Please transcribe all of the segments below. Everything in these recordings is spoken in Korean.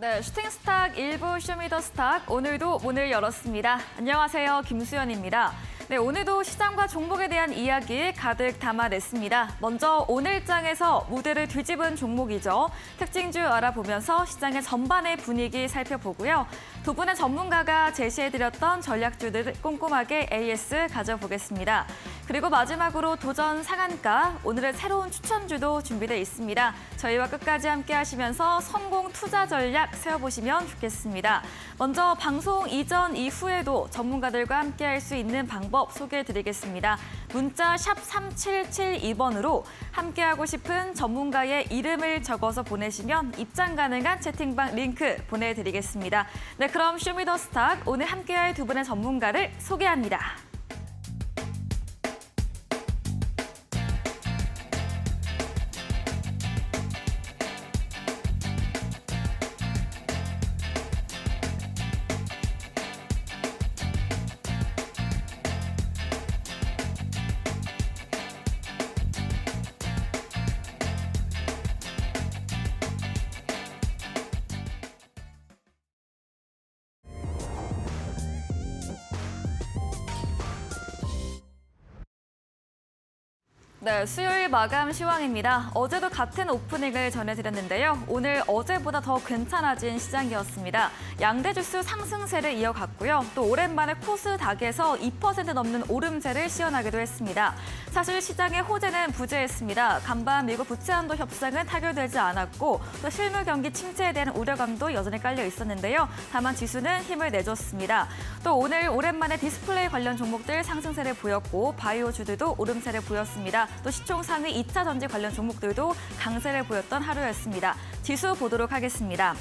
네, 슈팅스탁 1부 쇼미더스탁 오늘도 문을 열었습니다. 안녕하세요, 김수연입니다. 네, 오늘도 시장과 종목에 대한 이야기 가득 담아냈습니다. 먼저 오늘 장에서 무대를 뒤집은 종목이죠. 특징주 알아보면서 시장의 전반의 분위기 살펴보고요. 두 분의 전문가가 제시해드렸던 전략주들 꼼꼼하게 AS 가져보겠습니다. 그리고 마지막으로 도전 상한가, 오늘의 새로운 추천주도 준비되어 있습니다. 저희와 끝까지 함께 하시면서 성공 투자 전략 세워보시면 좋겠습니다. 먼저 방송 이전 이후에도 전문가들과 함께 할 수 있는 방법 소개해드리겠습니다. 문자 샵 3772번으로 함께하고 싶은 전문가의 이름을 적어서 보내시면 입장 가능한 채팅방 링크 보내드리겠습니다. 네, 그럼 쇼미더스탁 오늘 함께할 두 분의 전문가를 소개합니다. 네, 수요일 마감 시황입니다. 어제도 같은 오프닝을 전해드렸는데요. 오늘 어제보다 더 괜찮아진 시장이었습니다. 양대지수 상승세를 이어갔고요. 또 오랜만에 코스닥에서 2% 넘는 오름세를 시현하기도 했습니다. 사실 시장의 호재는 부재했습니다. 간밤 미국 부채한도 협상은 타결되지 않았고 또 실물 경기 침체에 대한 우려감도 여전히 깔려 있었는데요. 다만 지수는 힘을 내줬습니다. 또 오늘 오랜만에 디스플레이 관련 종목들 상승세를 보였고 바이오주들도 오름세를 보였습니다. 또 시총 상위 2차 전지 관련 종목들도 강세를 보였던 하루였습니다. 지수 보도록 하겠습니다.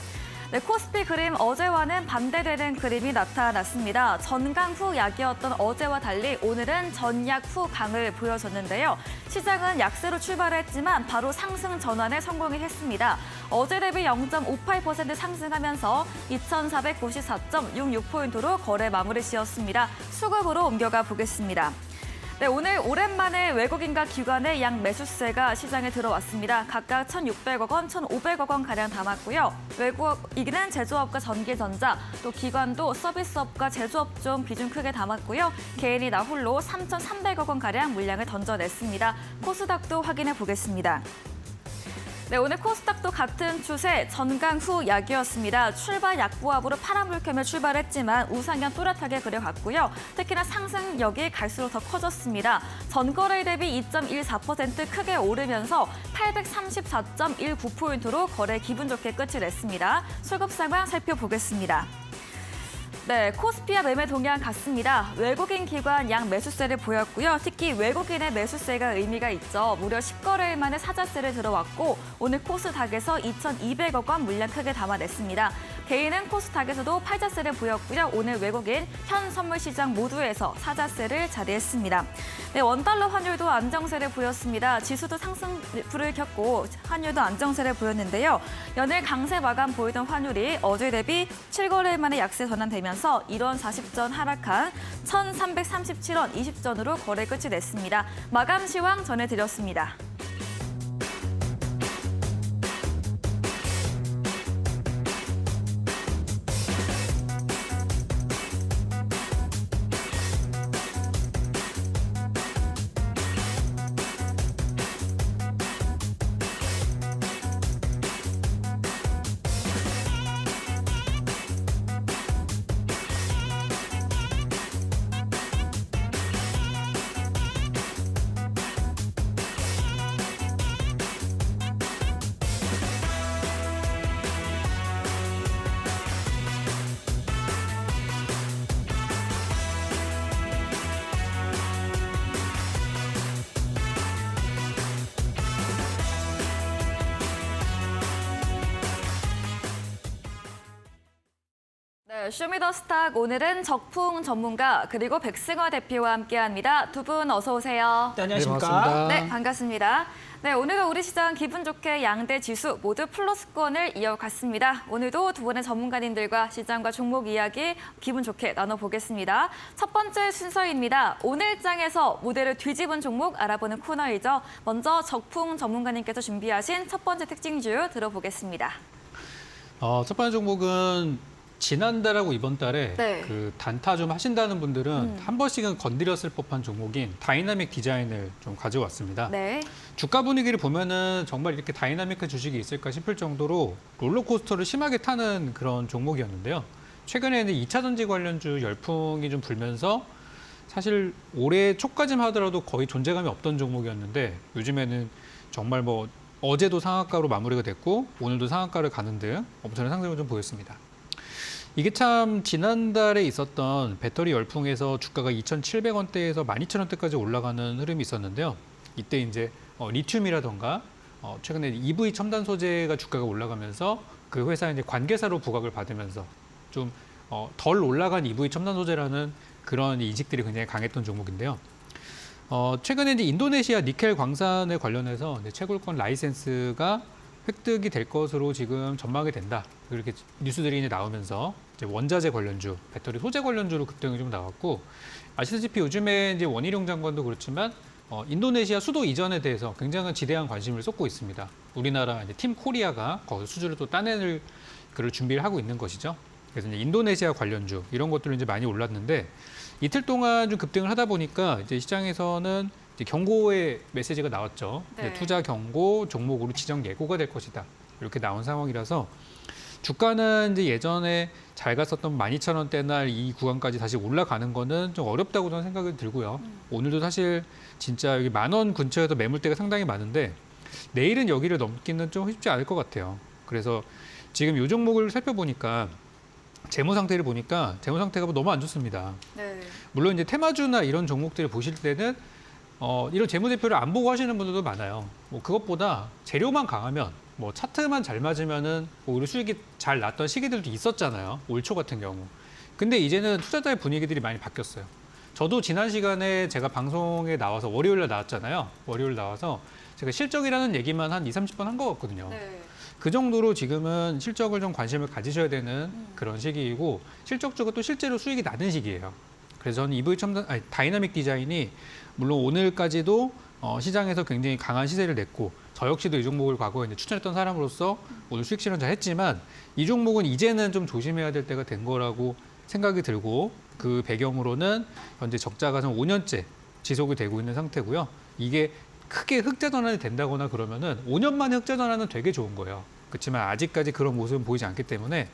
네, 코스피 그림 어제와는 반대되는 그림이 나타났습니다. 전강 후 약이었던 어제와 달리 오늘은 전약 후 강을 보여줬는데요. 시장은 약세로 출발했지만 바로 상승 전환에 성공했습니다. 어제 대비 0.58% 상승하면서 2,494.66포인트로 거래 마무리 지었습니다. 수급으로 옮겨가 보겠습니다. 네, 오늘 오랜만에 외국인과 기관의 양 매수세가 시장에 들어왔습니다. 각각 1,600억 원, 1,500억 원가량 담았고요. 외국인은 제조업과 전기전자, 또 기관도 서비스업과 제조업 좀 비중 크게 담았고요. 개인이 나 홀로 3,300억 원가량 물량을 던져냈습니다. 코스닥도 확인해 보겠습니다. 네, 오늘 코스닥도 같은 추세, 전강 후 약이었습니다. 출발 약보합으로 파란 물캠을 출발했지만 우상향 또렷하게 그려갔고요. 특히나 상승력이 갈수록 더 커졌습니다. 전거래 대비 2.14% 크게 오르면서 834.19포인트로 거래 기분 좋게 끝을 냈습니다. 수급 상황 살펴보겠습니다. 네, 코스피와 매매 동향 같습니다. 외국인 기관 양 매수세를 보였고요. 특히 외국인의 매수세가 의미가 있죠. 무려 10거래일 만에 사자세를 들어왔고 오늘 코스닥에서 2,200억 원 물량 크게 담아냈습니다. 개인은 코스닥에서도 팔자세를 보였고요. 오늘 외국인 현 선물 시장 모두에서 사자세를 자리했습니다. 네, 원달러 환율도 안정세를 보였습니다. 지수도 상승불을 켰고 환율도 안정세를 보였는데요. 연일 강세 마감 보이던 환율이 어제 대비 7거래일 만에 약세 전환되면서 1원 40전 하락한 1,337원 20전으로 거래 끝이 냈습니다. 마감 시황 전해드렸습니다. 네, 쇼미더스탁 오늘은 적풍 전문가 그리고 백승화 대표와 함께합니다. 두 분 어서 오세요. 네, 안녕하십니까? 네, 반갑습니다. 네, 반갑습니다. 네, 오늘도 우리 시장 기분 좋게 양대 지수 모두 플러스권을 이어갔습니다. 오늘도 두 분의 전문가님들과 시장과 종목 이야기 기분 좋게 나눠보겠습니다. 첫 번째 순서입니다. 오늘 장에서 모델을 뒤집은 종목 알아보는 코너이죠. 먼저 적풍 전문가님께서 준비하신 첫 번째 특징주 들어보겠습니다. 첫 번째 종목은 지난달하고 이번 달에 네. 그 단타 좀 하신다는 분들은 한 번씩은 건드렸을 법한 종목인 다이나믹 디자인을 좀 가져왔습니다. 네. 주가 분위기를 보면은 정말 이렇게 다이나믹한 주식이 있을까 싶을 정도로 롤러코스터를 심하게 타는 그런 종목이었는데요. 최근에는 2차 전지 관련주 열풍이 좀 불면서 사실 올해 초까지만 하더라도 거의 존재감이 없던 종목이었는데 요즘에는 정말 뭐 어제도 상한가로 마무리가 됐고 오늘도 상한가를 가는 등 엄청난 상승을 좀 보였습니다. 이게 참 지난달에 있었던 배터리 열풍에서 주가가 2,700원대에서 12,000원대까지 올라가는 흐름이 있었는데요. 이때 이제 리튬이라던가 최근에 EV 첨단 소재가 주가가 올라가면서 그 회사의 이제 관계사로 부각을 받으면서 좀 덜 올라간 EV 첨단 소재라는 그런 인식들이 굉장히 강했던 종목인데요. 최근에 이제 인도네시아 니켈 광산에 관련해서 이제 채굴권 라이센스가 획득이 될 것으로 지금 전망이 된다. 이렇게 뉴스들이 이제 나오면서 이제 원자재 관련주, 배터리 소재 관련주로 급등이 좀 나왔고, 아시다시피 요즘에 이제 원희룡 장관도 그렇지만 인도네시아 수도 이전에 대해서 굉장히 지대한 관심을 쏟고 있습니다. 우리나라 이제 팀 코리아가 거기서 수주를 또 따내는 그를 준비를 하고 있는 것이죠. 그래서 이제 인도네시아 관련주 이런 것들로 이제 많이 올랐는데 이틀 동안 좀 급등을 하다 보니까 이제 시장에서는 이제 경고의 메시지가 나왔죠. 네. 투자 경고 종목으로 지정 예고가 될 것이다. 이렇게 나온 상황이라서 주가는 이제 예전에 잘 갔었던 12,000원대나 이 구간까지 다시 올라가는 거는 좀 어렵다고 저는 생각이 들고요. 오늘도 사실 진짜 여기 10,000원 근처에도 매물대가 상당히 많은데 내일은 여기를 넘기는 좀 쉽지 않을 것 같아요. 그래서 지금 이 종목을 살펴보니까 재무 상태를 보니까 재무 상태가 너무 안 좋습니다. 네. 물론 이제 테마주나 이런 종목들을 보실 때는 이런 재무제표를 안 보고 하시는 분들도 많아요. 뭐 그것보다 재료만 강하면 뭐 차트만 잘 맞으면은 오히려 수익이 잘 났던 시기들도 있었잖아요. 올 초 같은 경우. 근데 이제는 투자자의 분위기들이 많이 바뀌었어요. 저도 지난 시간에 제가 방송에 나와서 월요일에 나왔잖아요. 월요일 나와서 제가 실적이라는 얘기만 한 20-30번 한 것 같거든요. 네. 그 정도로 지금은 실적을 좀 관심을 가지셔야 되는 그런 시기이고 실적 주고 또 실제로 수익이 나는 시기예요. 그래서 저는 EV 다이나믹 디자인이 물론 오늘까지도 시장에서 굉장히 강한 시세를 냈고 저 역시도 이 종목을 과거에 이제 추천했던 사람으로서 오늘 수익 실현 잘 했지만 이 종목은 이제는 좀 조심해야 될 때가 된 거라고 생각이 들고 그 배경으로는 현재 적자가 한 5년째 지속이 되고 있는 상태고요. 이게 크게 흑자 전환이 된다거나 그러면은 5년 만에 흑자 전환은 되게 좋은 거예요. 그렇지만 아직까지 그런 모습은 보이지 않기 때문에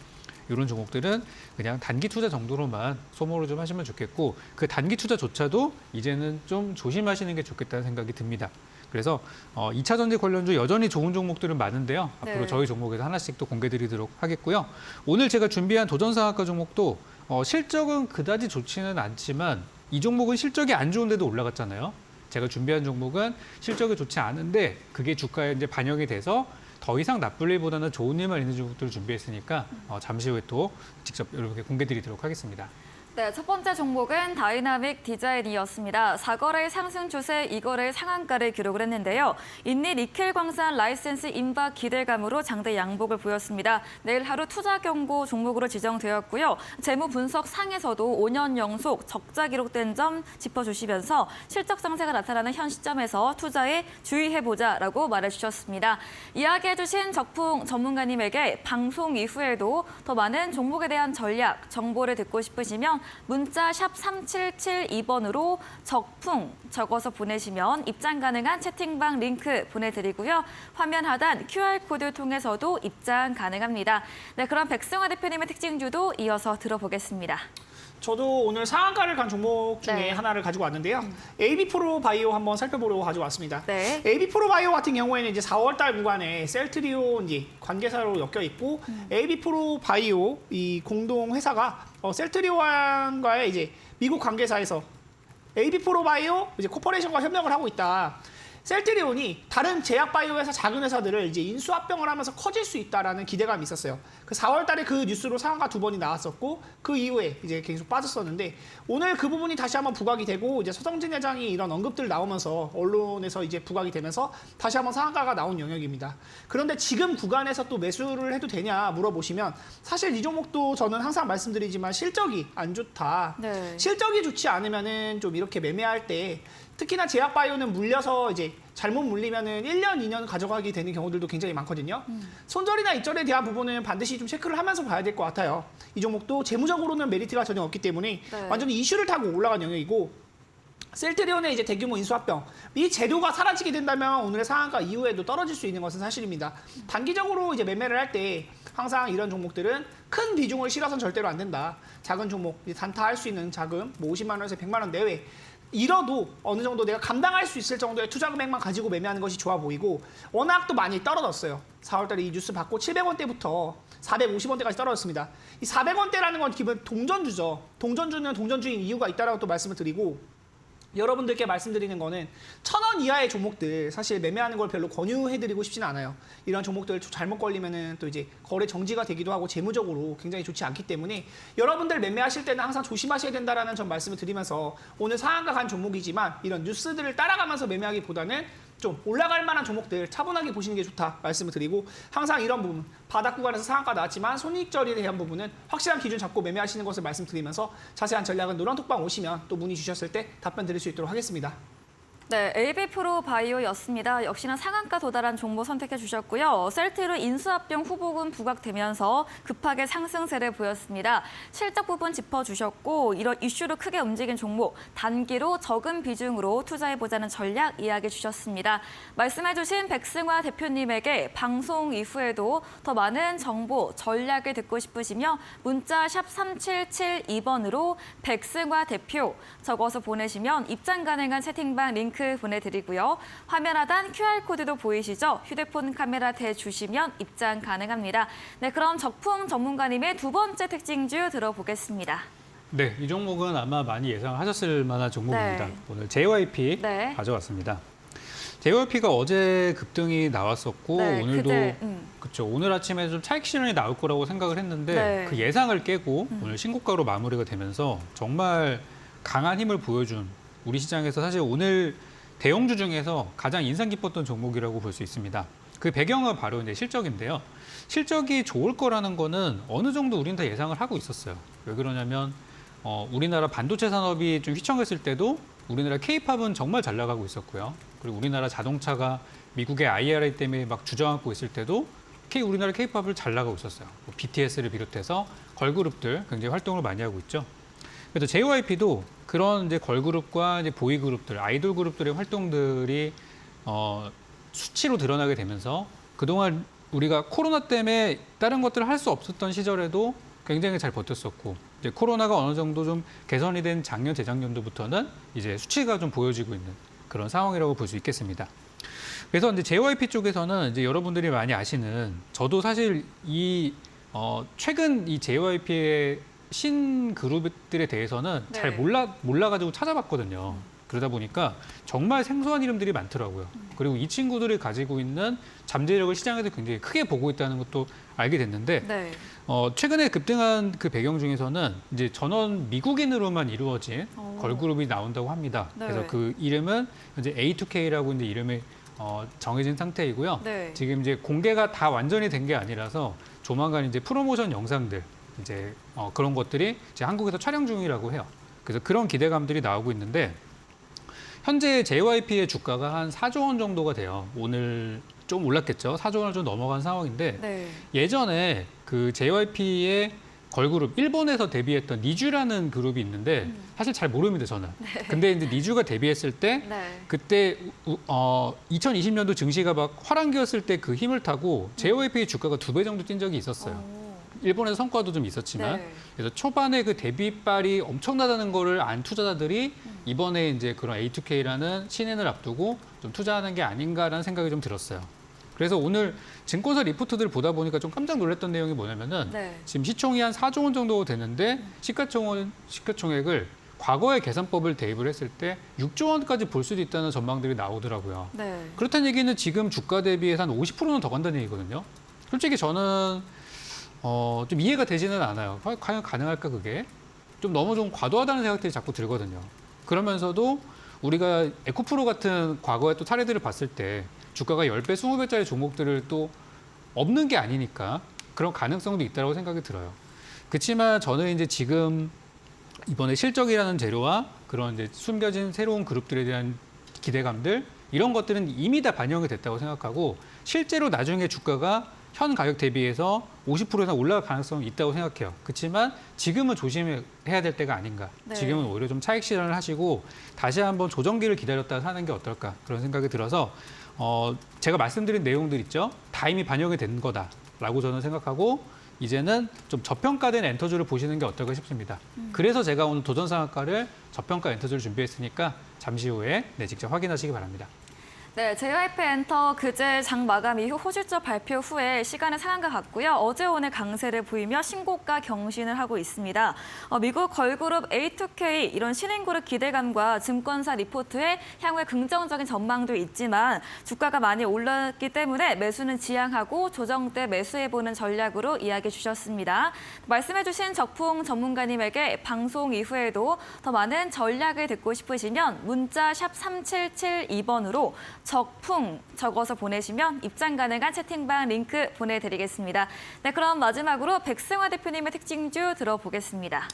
이런 종목들은 그냥 단기 투자 정도로만 소모를 좀 하시면 좋겠고 그 단기 투자조차도 이제는 좀 조심하시는 게 좋겠다는 생각이 듭니다. 그래서 2차 전지 관련주 여전히 좋은 종목들은 많은데요. 앞으로 네. 저희 종목에서 하나씩 또 공개드리도록 하겠고요. 오늘 제가 준비한 도전상한가 종목도 실적은 그다지 좋지는 않지만 이 종목은 실적이 안 좋은데도 올라갔잖아요. 제가 준비한 종목은 실적이 좋지 않은데 그게 주가에 이제 반영이 돼서 더 이상 나쁠 일보다는 좋은 일만 있는 종목들을 준비했으니까 잠시 후에 또 직접 여러분께 공개드리도록 하겠습니다. 네, 첫 번째 종목은 다이나믹 디자인이었습니다. 4거래일 상승 추세, 2거래일 상한가를 기록을 했는데요. 인리 니켈 광산 라이센스 임박 기대감으로 장대 양복을 보였습니다. 내일 하루 투자 경고 종목으로 지정되었고요. 재무 분석 상에서도 5년 연속 적자 기록된 점 짚어주시면서 실적 상세가 나타나는 현 시점에서 투자에 주의해보자라고 말해주셨습니다. 이야기해주신 적풍 전문가님에게 방송 이후에도 더 많은 종목에 대한 전략, 정보를 듣고 싶으시면 문자 샵 3772번으로 적풍 적어서 보내시면 입장 가능한 채팅방 링크 보내드리고요. 화면 하단 QR코드 통해서도 입장 가능합니다. 네, 그럼 백승화 대표님의 특징주도 이어서 들어보겠습니다. 저도 오늘 상한가를 간 종목 중에 네. 하나를 가지고 왔는데요. AB 프로 바이오 한번 살펴보려고 가지고 왔습니다. 네. AB 프로 바이오 같은 경우에는 이제 4월달 구간에 셀트리온 이제 관계사로 엮여 있고 AB 프로 바이오 이 공동 회사가 셀트리온과의 이제 미국 관계사에서 AB 프로 바이오 이제 코퍼레이션과 협력을 하고 있다. 셀트리온이 다른 제약 바이오 회사 작은 회사들을 이제 인수합병을 하면서 커질 수 있다라는 기대감이 있었어요. 그 4월달에 그 뉴스로 상한가 2번이 나왔었고 그 이후에 이제 계속 빠졌었는데 오늘 그 부분이 다시 한번 부각이 되고 이제 서정진 회장이 이런 언급들 나오면서 언론에서 이제 부각이 되면서 다시 한번 상한가가 나온 영역입니다. 그런데 지금 구간에서 또 매수를 해도 되냐 물어보시면 사실 이 종목도 저는 항상 말씀드리지만 실적이 안 좋다. 네. 실적이 좋지 않으면은 좀 이렇게 매매할 때 특히나 제약바이오는 물려서 이제 잘못 물리면은 1년, 2년 가져가게 되는 경우들도 굉장히 많거든요. 손절이나 입절에 대한 부분은 반드시 좀 체크를 하면서 봐야 될 것 같아요. 이 종목도 재무적으로는 메리트가 전혀 없기 때문에 네. 완전히 이슈를 타고 올라간 영역이고 셀트리온의 이제 대규모 인수합병, 이 재료가 사라지게 된다면 오늘의 상한가 이후에도 떨어질 수 있는 것은 사실입니다. 단기적으로 이제 매매를 할 때 항상 이런 종목들은 큰 비중을 실어서는 절대로 안 된다. 작은 종목, 이제 단타할 수 있는 자금, 뭐 50만 원에서 100만 원 내외. 잃어도 어느 정도 내가 감당할 수 있을 정도의 투자 금액만 가지고 매매하는 것이 좋아 보이고 워낙 또 많이 떨어졌어요. 4월달에 이 뉴스 받고 700원대부터 450원대까지 떨어졌습니다. 이 400원대라는 건 기본 동전주죠. 동전주는 동전주인 이유가 있다라고 또 말씀을 드리고 여러분들께 말씀드리는 거는 1,000원 이하의 종목들 사실 매매하는 걸 별로 권유해드리고 싶지는 않아요. 이런 종목들 잘못 걸리면은 또 이제 거래 정지가 되기도 하고 재무적으로 굉장히 좋지 않기 때문에 여러분들 매매하실 때는 항상 조심하셔야 된다라는 점 말씀을 드리면서 오늘 상한가 간 종목이지만 이런 뉴스들을 따라가면서 매매하기보다는 좀 올라갈 만한 종목들 차분하게 보시는 게 좋다 말씀을 드리고 항상 이런 부분 바닥 구간에서 상한가 나왔지만 손익절에 대한 부분은 확실한 기준 잡고 매매하시는 것을 말씀드리면서 자세한 전략은 노란톡방 오시면 또 문의 주셨을 때 답변 드릴 수 있도록 하겠습니다. 네, AB프로 바이오였습니다. 역시나 상한가 도달한 종목 선택해 주셨고요. 셀트리온 인수합병 후보금 부각되면서 급하게 상승세를 보였습니다. 실적 부분 짚어주셨고 이런 이슈로 크게 움직인 종목 단기로 적은 비중으로 투자해보자는 전략 이야기해 주셨습니다. 말씀해 주신 백승화 대표님에게 방송 이후에도 더 많은 정보, 전략을 듣고 싶으시면 문자 샵 3772번으로 백승화 대표 적어서 보내시면 입장 가능한 채팅방 링크 보내드리고요. 화면 하단 QR코드도 보이시죠? 휴대폰 카메라 대주시면 입장 가능합니다. 네, 그럼 적풍 전문가님의 두 번째 특징주 들어보겠습니다. 네, 이 종목은 아마 많이 예상하셨을 만한 종목입니다. 네. 오늘 JYP 네. 가져왔습니다. JYP가 어제 급등이 나왔었고 네, 오늘도 그제, 그렇죠. 오늘 아침에 좀 차익 실현이 나올 거라고 생각을 했는데 네. 그 예상을 깨고 오늘 신고가로 마무리가 되면서 정말 강한 힘을 보여준 우리 시장에서 사실 오늘 대형주 중에서 가장 인상 깊었던 종목이라고 볼 수 있습니다. 그 배경은 바로 이제 실적인데요. 실적이 좋을 거라는 거는 어느 정도 우리는 다 예상을 하고 있었어요. 왜 그러냐면 우리나라 반도체 산업이 좀 휘청했을 때도 우리나라 K-팝은 정말 잘 나가고 있었고요. 그리고 우리나라 자동차가 미국의 IRA 때문에 막 주저앉고 있을 때도 우리나라 K-팝을 잘 나가고 있었어요. BTS를 비롯해서 걸그룹들 굉장히 활동을 많이 하고 있죠. 그래서 JYP도 그런 이제 걸그룹과 이제 보이그룹들, 아이돌 그룹들의 활동들이 수치로 드러나게 되면서 그동안 우리가 코로나 때문에 다른 것들을 할 수 없었던 시절에도 굉장히 잘 버텼었고 이제 코로나가 어느 정도 좀 개선이 된 작년, 재작년도부터는 이제 수치가 좀 보여지고 있는 그런 상황이라고 볼 수 있겠습니다. 그래서 이제 JYP 쪽에서는 이제 여러분들이 많이 아시는 저도 사실 최근 이 JYP의 신 그룹들에 대해서는 네. 잘 몰라가지고 찾아봤거든요. 그러다 보니까 정말 생소한 이름들이 많더라고요. 그리고 이 친구들이 가지고 있는 잠재력을 시장에서 굉장히 크게 보고 있다는 것도 알게 됐는데 네. 최근에 급등한 그 배경 중에서는 이제 전원 미국인으로만 이루어진 걸그룹이 나온다고 합니다. 네. 그래서 그 이름은 이제 A2K라고 이제 이름이 정해진 상태이고요. 네. 지금 이제 공개가 다 완전히 된 게 아니라서 조만간 이제 프로모션 영상들 이제 그런 것들이 이제 한국에서 촬영 중이라고 해요. 그래서 그런 기대감들이 나오고 있는데 현재 JYP의 주가가 한 4조 원 정도가 돼요. 오늘 좀 올랐겠죠. 4조 원을 좀 넘어간 상황인데 네. 예전에 그 JYP의 걸그룹 일본에서 데뷔했던 니쥬라는 그룹이 있는데 사실 잘 모릅니다 저는. 근데 이제 니쥬가 데뷔했을 때 네. 그때 2020년도 증시가 막 화랑기였을 때 그 힘을 타고 JYP의 주가가 2배 정도 뛴 적이 있었어요. 일본에서 성과도 좀 있었지만 네. 그래서 초반에 그 데뷔발이 엄청나다는 거를 안 투자자들이 이번에 이제 그런 A2K라는 신인을 앞두고 좀 투자하는 게 아닌가라는 생각이 좀 들었어요. 그래서 오늘 증권사 리포트들을 보다 보니까 좀 깜짝 놀랐던 내용이 뭐냐면은 네. 지금 시총이 한 4조 원 정도 되는데 시가총액을 과거의 계산법을 대입을 했을 때 6조 원까지 볼 수도 있다는 전망들이 나오더라고요. 네. 그렇다는 얘기는 지금 주가 대비해서 한 50%는 더 간다는 얘기거든요. 솔직히 저는 좀 이해가 되지는 않아요. 과연 가능할까 그게? 좀 너무 좀 과도하다는 생각들이 자꾸 들거든요. 그러면서도 우리가 에코프로 같은 과거의 또 사례들을 봤을 때 주가가 10배, 20배짜리 종목들을 또 없는 게 아니니까 그런 가능성도 있다고 생각이 들어요. 그렇지만 저는 이제 지금 이번에 실적이라는 재료와 그런 이제 숨겨진 새로운 그룹들에 대한 기대감들 이런 것들은 이미 다 반영이 됐다고 생각하고 실제로 나중에 주가가 현 가격 대비해서 50% 이상 올라갈 가능성이 있다고 생각해요. 그렇지만 지금은 조심해야 될 때가 아닌가. 네. 지금은 오히려 좀 차익 실현을 하시고 다시 한번 조정기를 기다렸다 하는 게 어떨까 그런 생각이 들어서 제가 말씀드린 내용들 있죠. 다 이미 반영이 된 거다라고 저는 생각하고 이제는 좀 저평가된 엔터주를 보시는 게 어떨까 싶습니다. 그래서 제가 오늘 도전 상한가를 저평가 엔터주를 준비했으니까 잠시 후에 직접 확인하시기 바랍니다. 네, JYP 엔터 그제 장 마감 이후 호실적 발표 후에 시간은 상한가 같고요. 어제 오늘 강세를 보이며 신고가 경신을 하고 있습니다. 미국 걸그룹 A2K 이런 신인그룹 기대감과 증권사 리포트에 향후에 긍정적인 전망도 있지만 주가가 많이 올랐기 때문에 매수는 지양하고 조정 때 매수해보는 전략으로 이야기해 주셨습니다. 말씀해 주신 적풍 전문가님에게 방송 이후에도 더 많은 전략을 듣고 싶으시면 문자 샵 3772번으로 적풍 적어서 보내시면 입장 가능한 채팅방 링크 보내드리겠습니다. 네, 그럼 마지막으로 백승화 대표님의 특징주 들어보겠습니다.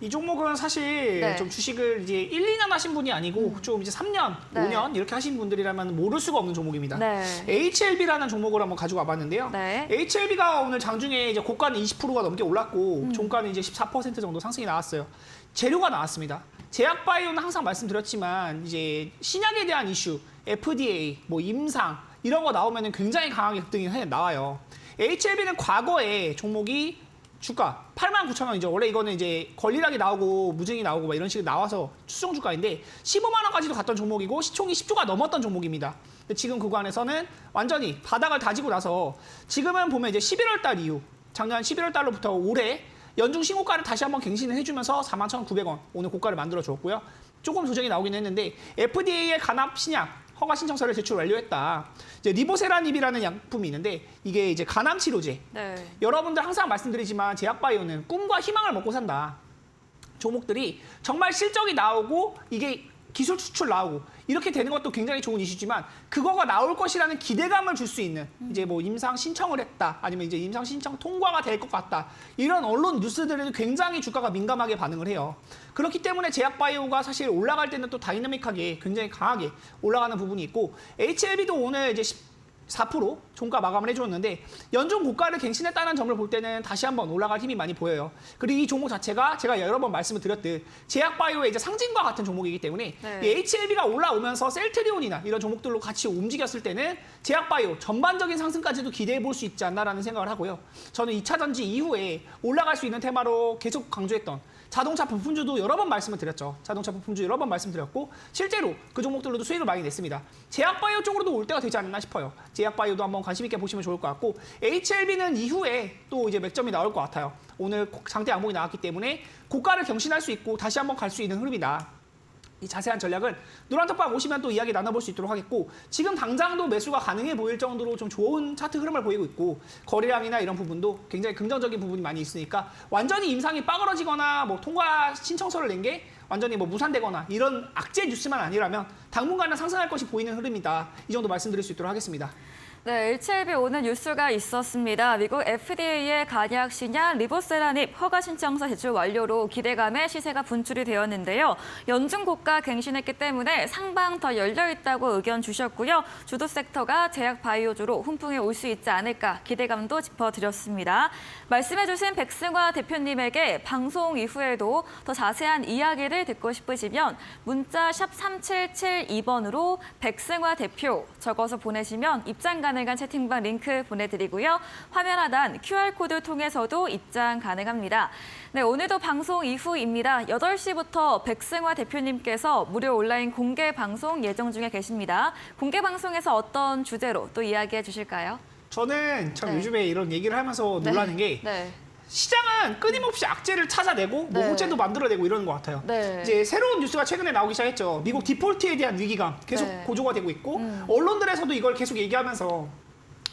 이 종목은 사실 네. 좀 주식을 이제 1, 2년 하신 분이 아니고 좀 이제 3년, 네. 5년 이렇게 하신 분들이라면 모를 수가 없는 종목입니다. 네. HLB라는 종목을 한번 가지고 와봤는데요. 네. HLB가 오늘 장중에 이제 고가는 20%가 넘게 올랐고 종가는 이제 14% 정도 상승이 나왔어요. 재료가 나왔습니다. 제약바이오는 항상 말씀드렸지만 이제 신약에 대한 이슈, FDA, 뭐 임상 이런 거 나오면은 굉장히 강하게 급등이 나와요. HLB는 과거에 종목이 주가 89,000원이죠. 원래 이거는 이제 권리락이 나오고 무증이 나오고 막 이런 식으로 나와서 추정 주가인데 15만 원까지도 갔던 종목이고 시총이 10조가 넘었던 종목입니다. 근데 지금 구간에서는 완전히 바닥을 다지고 나서 지금은 보면 이제 11월 달 이후 작년 11월 달로부터 올해 연중 신고가를 다시 한번 갱신을 해주면서 41,900원 오늘 고가를 만들어 주었고요. 조금 조정이 나오긴 했는데 FDA의 간합 신약 허가 신청서를 제출 완료했다. 이제 리보세라닙이라는 약품이 있는데 이게 이제 간암 치료제. 네. 여러분들 항상 말씀드리지만 제약바이오는 꿈과 희망을 먹고 산다. 종목들이 정말 실적이 나오고 이게 기술 추출 나오고 이렇게 되는 것도 굉장히 좋은 이슈지만 그거가 나올 것이라는 기대감을 줄 수 있는 이제 뭐 임상 신청을 했다 아니면 이제 임상 신청 통과가 될 것 같다 이런 언론 뉴스들에도 굉장히 주가가 민감하게 반응을 해요. 그렇기 때문에 제약바이오가 사실 올라갈 때는 또 다이나믹하게 굉장히 강하게 올라가는 부분이 있고 HLB도 오늘 이제 4% 종가 마감을 해줬는데 연중 고가를 갱신했다는 점을 볼 때는 다시 한번 올라갈 힘이 많이 보여요. 그리고 이 종목 자체가 제가 여러 번 말씀을 드렸듯 제약바이오의 이제 상징과 같은 종목이기 때문에 네. 이 HLB가 올라오면서 셀트리온이나 이런 종목들로 같이 움직였을 때는 제약바이오 전반적인 상승까지도 기대해 볼 수 있지 않나라는 생각을 하고요. 저는 2차 전지 이후에 올라갈 수 있는 테마로 계속 강조했던 자동차 부품주도 여러 번 말씀을 드렸죠. 자동차 부품주 여러 번 말씀드렸고 실제로 그 종목들로도 수익을 많이 냈습니다. 제약바이오 쪽으로도 올 때가 되지 않나 싶어요. 제약바이오도 한번 관심 있게 보시면 좋을 것 같고 HLB는 이후에 또 이제 맥점이 나올 것 같아요. 오늘 장대 양봉이 나왔기 때문에 고가를 경신할 수 있고 다시 한번 갈 수 있는 흐름이다. 이 자세한 전략은 노란톡방 오시면 또 이야기 나눠볼 수 있도록 하겠고 지금 당장도 매수가 가능해 보일 정도로 좀 좋은 차트 흐름을 보이고 있고 거래량이나 이런 부분도 굉장히 긍정적인 부분이 많이 있으니까 완전히 임상이 빠그러지거나 뭐 통과 신청서를 낸 게 완전히 뭐 무산되거나 이런 악재 뉴스만 아니라면 당분간은 상승할 것이 보이는 흐름이다. 이 정도 말씀드릴 수 있도록 하겠습니다. 네, HLB 오늘 뉴스가 있었습니다. 미국 FDA의 간약 신약 리보세라닙 허가 신청서 제출 완료로 기대감에 시세가 분출이 되었는데요. 연중 고가 갱신했기 때문에 상방 더 열려 있다고 의견 주셨고요. 주도 섹터가 제약 바이오주로 훈풍에 올 수 있지 않을까 기대감도 짚어드렸습니다. 말씀해주신 백승화 대표님에게 방송 이후에도 더 자세한 이야기를 듣고 싶으시면 문자 샵 3772번으로 백승화 대표 적어서 보내시면 입장 가능한 채팅방 링크 보내드리고요. 화면 하단 QR코드 통해서도 입장 가능합니다. 네, 오늘도 방송 이후입니다. 8시부터 백승화 대표님께서 무료 온라인 공개 방송 예정 중에 계십니다. 공개 방송에서 어떤 주제로 또 이야기해 주실까요? 저는 참 네. 요즘에 이런 얘기를 하면서 놀라는 게 네. 시장은 끊임없이 악재를 찾아내고 뭐 네. 호재도 만들어내고 이러는 것 같아요. 네. 이제 새로운 뉴스가 최근에 나오기 시작했죠. 미국 디폴트에 대한 위기감 계속 네. 고조가 되고 있고 언론들에서도 이걸 계속 얘기하면서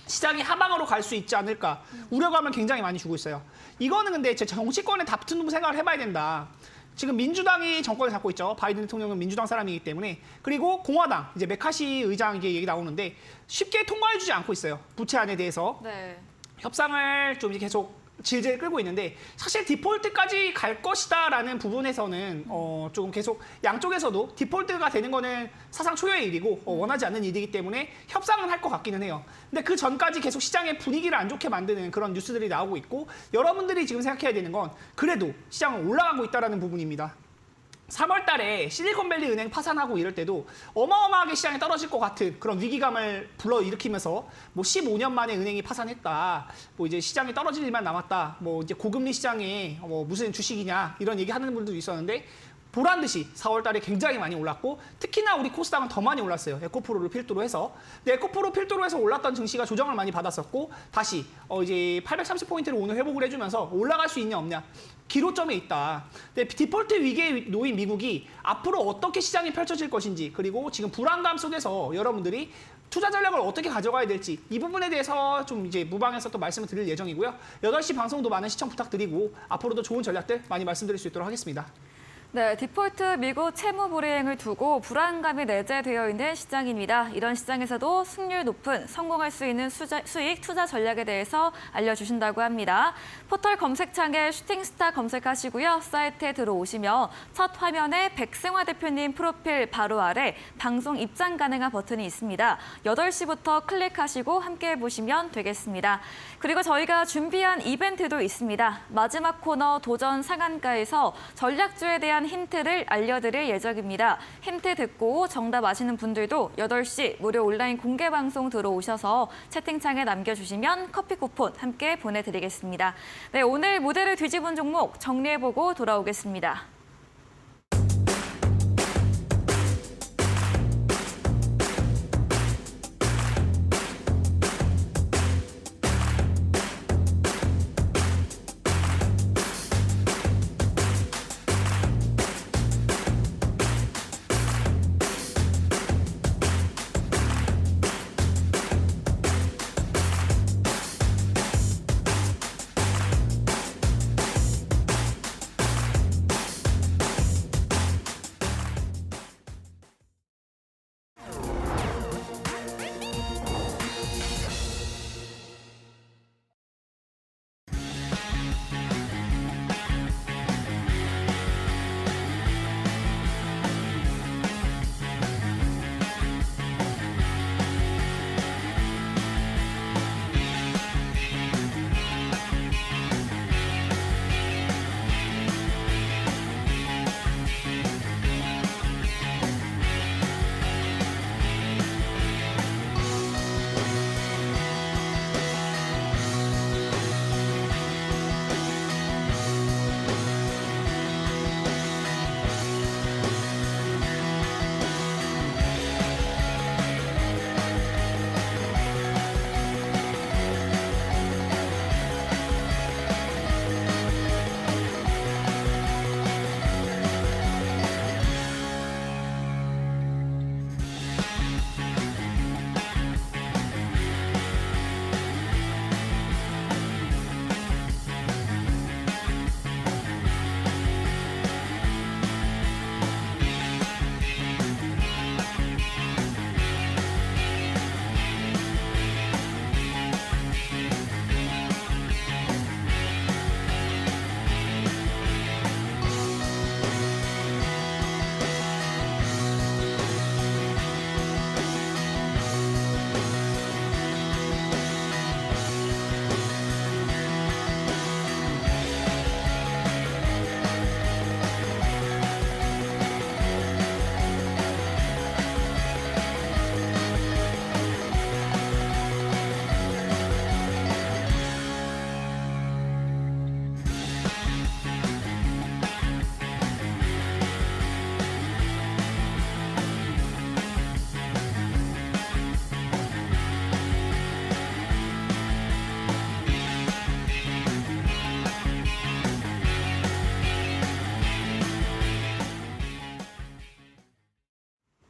시장이 하방으로 갈 수 있지 않을까 우려감을 굉장히 많이 주고 있어요. 이거는 근데 제 정치권의 다툼 생각을 해봐야 된다. 지금 민주당이 정권을 잡고 있죠. 바이든 대통령은 민주당 사람이기 때문에. 그리고 공화당, 이제 메카시 의장 이게 얘기 나오는데 쉽게 통과해주지 않고 있어요. 부채안에 대해서. 네. 협상을 좀 이제 계속 질질 끌고 있는데 사실 디폴트까지 갈 것이다라는 부분에서는 조금 계속 양쪽에서도 디폴트가 되는 거는 사상 초유의 일이고 원하지 않는 일이기 때문에 협상은 할 것 같기는 해요. 근데 그 전까지 계속 시장의 분위기를 안 좋게 만드는 그런 뉴스들이 나오고 있고 여러분들이 지금 생각해야 되는 건 그래도 시장은 올라가고 있다는 부분입니다. 3월 달에 실리콘밸리 은행 파산하고 이럴 때도 어마어마하게 시장이 떨어질 것 같은 그런 위기감을 불러일으키면서 뭐 15년 만에 은행이 파산했다. 뭐 이제 시장이 떨어질 일만 남았다. 뭐 이제 고금리 시장에 뭐 무슨 주식이냐 이런 얘기 하는 분들도 있었는데 보란 듯이 4월 달에 굉장히 많이 올랐고 특히나 우리 코스닥은 더 많이 올랐어요. 에코프로를 필두로 해서. 근데 에코프로 필두로 해서 올랐던 증시가 조정을 많이 받았었고 다시 이제 830포인트를 오늘 회복을 해주면서 올라갈 수 있냐 없냐. 기로점에 있다. 근데 디폴트 위기에 놓인 미국이 앞으로 어떻게 시장이 펼쳐질 것인지 그리고 지금 불안감 속에서 여러분들이 투자 전략을 어떻게 가져가야 될지 이 부분에 대해서 좀 이제 무방에서 또 말씀을 드릴 예정이고요. 8시 방송도 많은 시청 부탁드리고 앞으로도 좋은 전략들 많이 말씀드릴 수 있도록 하겠습니다. 네, 디폴트 미국 채무 불이행을 두고 불안감이 내재되어 있는 시장입니다. 이런 시장에서도 승률 높은 성공할 수 있는 수익 투자 전략에 대해서 알려주신다고 합니다. 포털 검색창에 슈팅스타 검색하시고요. 사이트에 들어오시면 첫 화면에 백승화 대표님 프로필 바로 아래 방송 입장 가능한 버튼이 있습니다. 8시부터 클릭하시고 함께 보시면 되겠습니다. 그리고 저희가 준비한 이벤트도 있습니다. 마지막 코너 도전 상한가에서 전략주에 대한 힌트를 알려드릴 예정입니다. 힌트 듣고 정답 아시는 분들도 8시 무료 온라인 공개 방송 들어오셔서 채팅창에 남겨주시면 커피 쿠폰 함께 보내드리겠습니다. 네, 오늘 무대를 뒤집은 종목 정리해보고 돌아오겠습니다.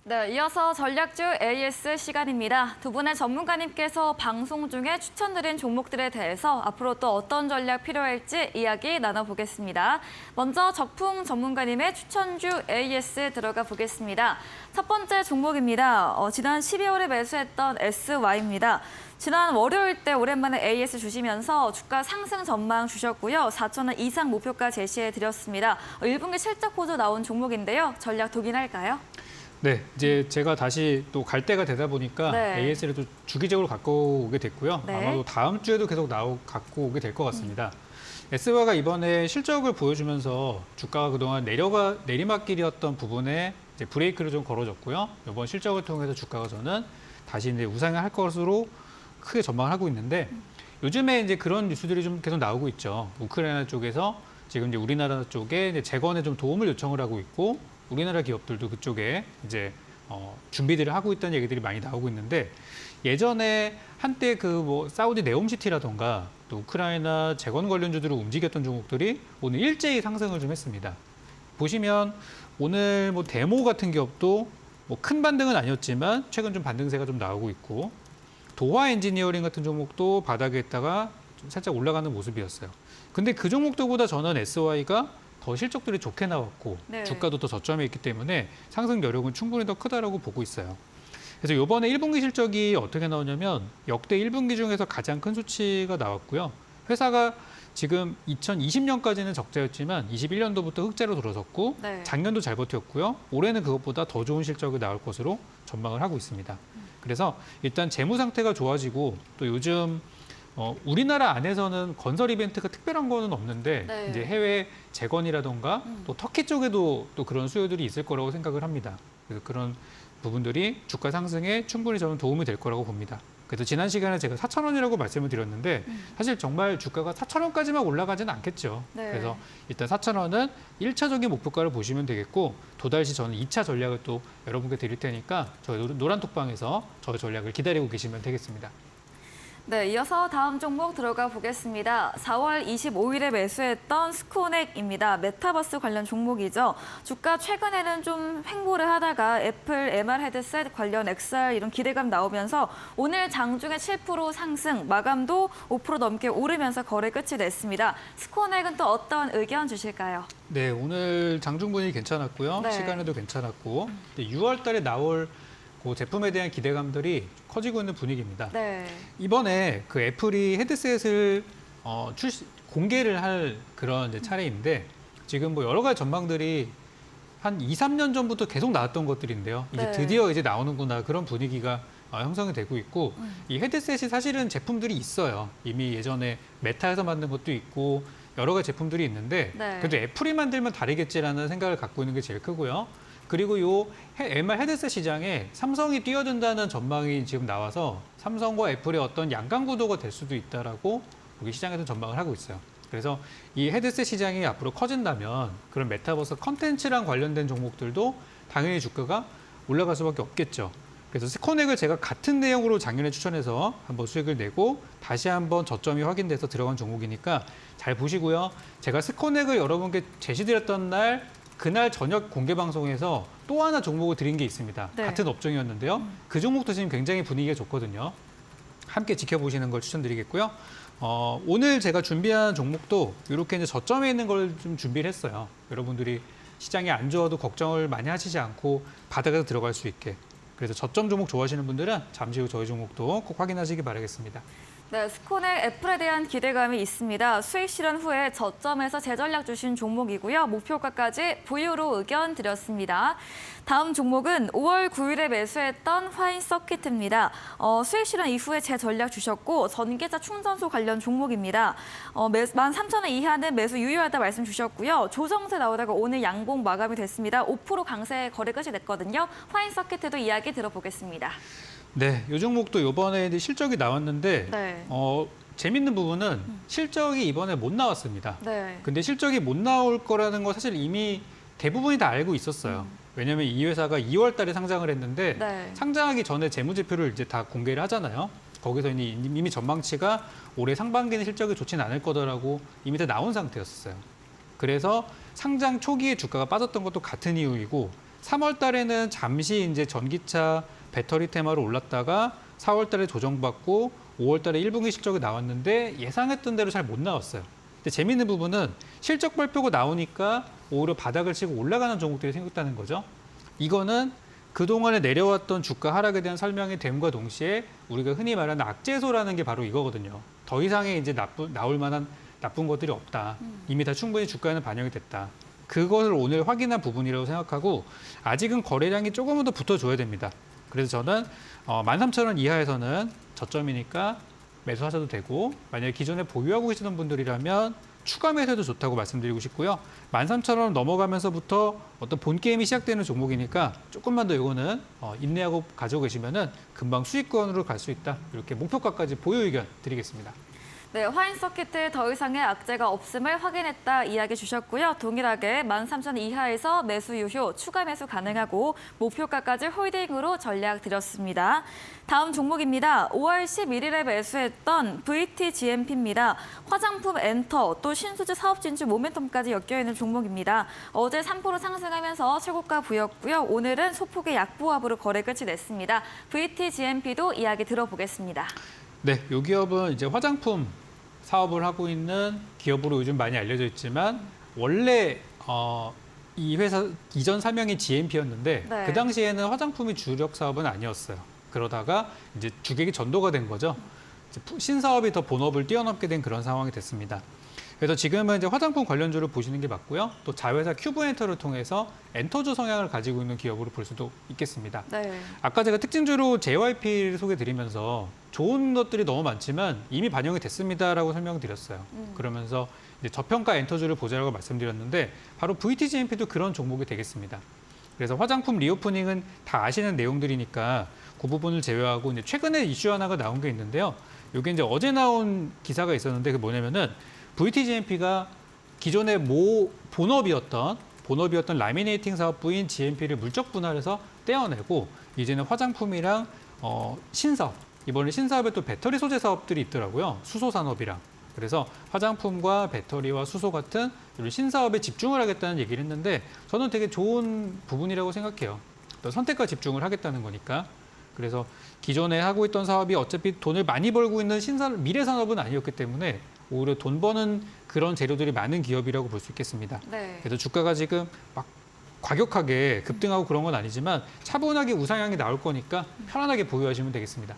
네, 이어서 전략주 AS 시간입니다. 두 분의 전문가님께서 방송 중에 추천드린 종목들에 대해서 앞으로 또 어떤 전략 필요할지 이야기 나눠보겠습니다. 먼저 적풍 전문가님의 추천주 AS 들어가 보겠습니다. 첫 번째 종목입니다. 지난 12월에 매수했던 SY입니다. 지난 월요일 때 오랜만에 AS 주시면서 주가 상승 전망 주셨고요. 4,000원 이상 목표가 제시해 드렸습니다. 1분기 실적 보조 나온 종목인데요. 전략 독인할까요? 네, 이제 제가 다시 또 갈 때가 되다 보니까 네. AS를 또 주기적으로 갖고 오게 됐고요. 네. 아마도 다음 주에도 계속 갖고 오게 될 것 같습니다. SY가 이번에 실적을 보여주면서 주가가 그동안 내리막길이었던 부분에 이제 브레이크를 좀 걸어줬고요. 이번 실적을 통해서 주가가 저는 다시 이제 우상을 할 것으로 크게 전망을 하고 있는데 요즘에 이제 그런 뉴스들이 좀 계속 나오고 있죠. 우크라이나 쪽에서 지금 이제 우리나라 쪽에 이제 재건에 좀 도움을 요청을 하고 있고 우리나라 기업들도 그쪽에 이제 준비들을 하고 있다는 얘기들이 많이 나오고 있는데 예전에 한때 그 뭐 사우디 네옴시티라던가 또 우크라이나 재건 관련주들을 움직였던 종목들이 오늘 일제히 상승을 좀 했습니다. 보시면 오늘 뭐 데모 같은 기업도 뭐 큰 반등은 아니었지만 최근 좀 반등세가 좀 나오고 있고 도화 엔지니어링 같은 종목도 바닥에 있다가 좀 살짝 올라가는 모습이었어요. 근데 그 종목들보다 저는 SY가 더 실적들이 좋게 나왔고 네. 주가도 더 저점에 있기 때문에 상승 여력은 충분히 더 크다라고 보고 있어요. 그래서 이번에 1분기 실적이 어떻게 나오냐면 역대 1분기 중에서 가장 큰 수치가 나왔고요. 회사가 지금 2020년까지는 적자였지만 21년도부터 흑자로 들어섰고 네. 작년도 잘 버텼고요. 올해는 그것보다 더 좋은 실적이 나올 것으로 전망을 하고 있습니다. 그래서 일단 재무 상태가 좋아지고 또 요즘 우리나라 안에서는 건설 이벤트가 특별한 거는 없는데 네. 이제 해외 재건이라던가 또 터키 쪽에도 또 그런 수요들이 있을 거라고 생각을 합니다. 그래서 그런 부분들이 주가 상승에 충분히 저는 도움이 될 거라고 봅니다. 그래서 지난 시간에 제가 4,000원이라고 말씀을 드렸는데 사실 정말 주가가 4,000원까지만 올라가지는 않겠죠. 네. 그래서 일단 4,000원은 1차적인 목표가를 보시면 되겠고 도달시 저는 2차 전략을 또 여러분께 드릴 테니까 저희 노란톡방에서 저희 전략을 기다리고 계시면 되겠습니다. 네, 이어서 다음 종목 들어가 보겠습니다. 4월 25일에 매수했던 스코넥입니다. 메타버스 관련 종목이죠. 주가 최근에는 좀 횡보를 하다가 애플 MR 헤드셋 관련 XR 이런 기대감 나오면서 오늘 장중에 7% 상승, 마감도 5% 넘게 오르면서 거래 끝이 냈습니다. 스코넥은 또 어떤 의견 주실까요? 네, 오늘 장중 분위기 괜찮았고요. 네. 시간에도 괜찮았고 6월 달에 나올 그 제품에 대한 기대감들이 커지고 있는 분위기입니다. 네. 이번에 그 애플이 헤드셋을 공개를 할 그런 이제 차례인데 지금 뭐 여러 가지 전망들이 한 2, 3년 전부터 계속 나왔던 것들인데요. 이제 네. 드디어 이제 나오는구나 그런 분위기가 형성이 되고 있고 이 헤드셋이 사실은 제품들이 있어요. 이미 예전에 메타에서 만든 것도 있고 여러 가지 제품들이 있는데 네. 그래도 애플이 만들면 다르겠지라는 생각을 갖고 있는 게 제일 크고요. 그리고 요 MR 헤드셋 시장에 삼성이 뛰어든다는 전망이 지금 나와서 삼성과 애플의 어떤 양강 구도가 될 수도 있다라고 우리 시장에서 전망을 하고 있어요. 그래서 이 헤드셋 시장이 앞으로 커진다면 그런 메타버스 컨텐츠랑 관련된 종목들도 당연히 주가가 올라갈 수밖에 없겠죠. 그래서 스코넥을 제가 같은 내용으로 작년에 추천해서 한번 수익을 내고 다시 한번 저점이 확인돼서 들어간 종목이니까 잘 보시고요. 제가 스코넥을 여러분께 제시드렸던 날 그날 저녁 공개 방송에서 또 하나 종목을 드린 게 있습니다. 네. 같은 업종이었는데요. 그 종목도 지금 굉장히 분위기가 좋거든요. 함께 지켜보시는 걸 추천드리겠고요. 오늘 제가 준비한 종목도 이렇게 이제 저점에 있는 걸 좀 준비를 했어요. 여러분들이 시장이 안 좋아도 걱정을 많이 하시지 않고 바닥에서 들어갈 수 있게. 그래서 저점 종목 좋아하시는 분들은 잠시 후 저희 종목도 꼭 확인하시기 바라겠습니다. 네, 스코넥 애플에 대한 기대감이 있습니다. 수익 실현 후에 저점에서 재전략 주신 종목이고요. 목표가까지 부유로 의견 드렸습니다. 다음 종목은 5월 9일에 매수했던 화인 서킷입니다. 수익 실현 이후에 재전략 주셨고 전기차 충전소 관련 종목입니다. 13,000원 이하는 매수 유효하다 말씀 주셨고요. 조정세 나오다가 오늘 양봉 마감이 됐습니다. 5% 강세 거래 끝이 냈거든요. 화인 서킷도 이야기 들어보겠습니다. 네, 이 종목도 이번에 실적이 나왔는데 네. 재밌는 부분은 실적이 이번에 못 나왔습니다. 네. 근데 실적이 못 나올 거라는 거 사실 이미 대부분이 다 알고 있었어요. 왜냐하면 이 회사가 2월 달에 상장을 했는데 네. 상장하기 전에 재무제표를 이제 다 공개를 하잖아요. 거기서 이미 전망치가 올해 상반기는 실적이 좋지는 않을 거더라고 이미 다 나온 상태였어요. 그래서 상장 초기에 주가가 빠졌던 것도 같은 이유이고 3월 달에는 잠시 이제 전기차 배터리 테마로 올랐다가 4월 달에 조정받고 5월 달에 1분기 실적이 나왔는데 예상했던 대로 잘 못 나왔어요. 근데 재미있는 부분은 실적 발표가 나오니까 오히려 바닥을 치고 올라가는 종목들이 생겼다는 거죠. 이거는 그동안에 내려왔던 주가 하락에 대한 설명이 됨과 동시에 우리가 흔히 말하는 악재소라는 게 바로 이거거든요. 더 이상의 이제 나올 만한 나쁜 것들이 없다. 이미 다 충분히 주가에는 반영이 됐다. 그것을 오늘 확인한 부분이라고 생각하고 아직은 거래량이 조금은 더 붙어줘야 됩니다. 그래서 저는 13,000원 이하에서는 저점이니까 매수하셔도 되고 만약에 기존에 보유하고 계시는 분들이라면 추가 매수해도 좋다고 말씀드리고 싶고요. 13,000원 넘어가면서부터 어떤 본 게임이 시작되는 종목이니까 조금만 더 이거는 인내하고 가지고 계시면은 금방 수익권으로 갈 수 있다. 이렇게 목표가까지 보유 의견 드리겠습니다. 네, 화인 서킷에 더 이상의 악재가 없음을 확인했다 이야기 주셨고요. 동일하게 13,000원 이하에서 매수 유효, 추가 매수 가능하고 목표가까지 홀딩으로 전략 드렸습니다. 다음 종목입니다. 5월 11일에 매수했던 VTGMP입니다. 화장품 엔터, 또 신소재 사업 진출 모멘텀까지 엮여있는 종목입니다. 어제 3% 상승하면서 최고가 부였고요. 오늘은 소폭의 약보합으로 거래 끝이 냈습니다. VTGMP도 이야기 들어보겠습니다. 네, 이 기업은 이제 화장품 사업을 하고 있는 기업으로 요즘 많이 알려져 있지만 원래 이 회사 이전 사명이 GMP였는데 네. 그 당시에는 화장품이 주력 사업은 아니었어요. 그러다가 이제 주객이 전도가 된 거죠. 이제 신사업이 더 본업을 뛰어넘게 된 그런 상황이 됐습니다. 그래서 지금은 이제 화장품 관련주를 보시는 게 맞고요. 또 자회사 큐브엔터를 통해서 엔터주 성향을 가지고 있는 기업으로 볼 수도 있겠습니다. 네. 아까 제가 특징주로 JYP를 소개드리면서 좋은 것들이 너무 많지만 이미 반영이 됐습니다라고 설명드렸어요. 그러면서 이제 저평가 엔터주를 보자라고 말씀드렸는데 바로 VTGMP도 그런 종목이 되겠습니다. 그래서 화장품 리오프닝은 다 아시는 내용들이니까 그 부분을 제외하고 이제 최근에 이슈 하나가 나온 게 있는데요. 이게 이제 어제 나온 기사가 있었는데 그게 뭐냐면은 VTGMP가 기존의 본업이었던 라미네이팅 사업부인 GMP를 물적 분할해서 떼어내고 이제는 화장품이랑 신사업, 이번에 신사업에 또 배터리 소재 사업들이 있더라고요. 수소 산업이랑. 그래서 화장품과 배터리와 수소 같은 이런 신사업에 집중을 하겠다는 얘기를 했는데 저는 되게 좋은 부분이라고 생각해요. 또 선택과 집중을 하겠다는 거니까. 그래서 기존에 하고 있던 사업이 어차피 돈을 많이 벌고 있는 미래 산업은 아니었기 때문에 오히려 돈 버는 그런 재료들이 많은 기업이라고 볼 수 있겠습니다. 네. 그래서 주가가 지금 막 과격하게 급등하고 그런 건 아니지만 차분하게 우상향이 나올 거니까 편안하게 보유하시면 되겠습니다.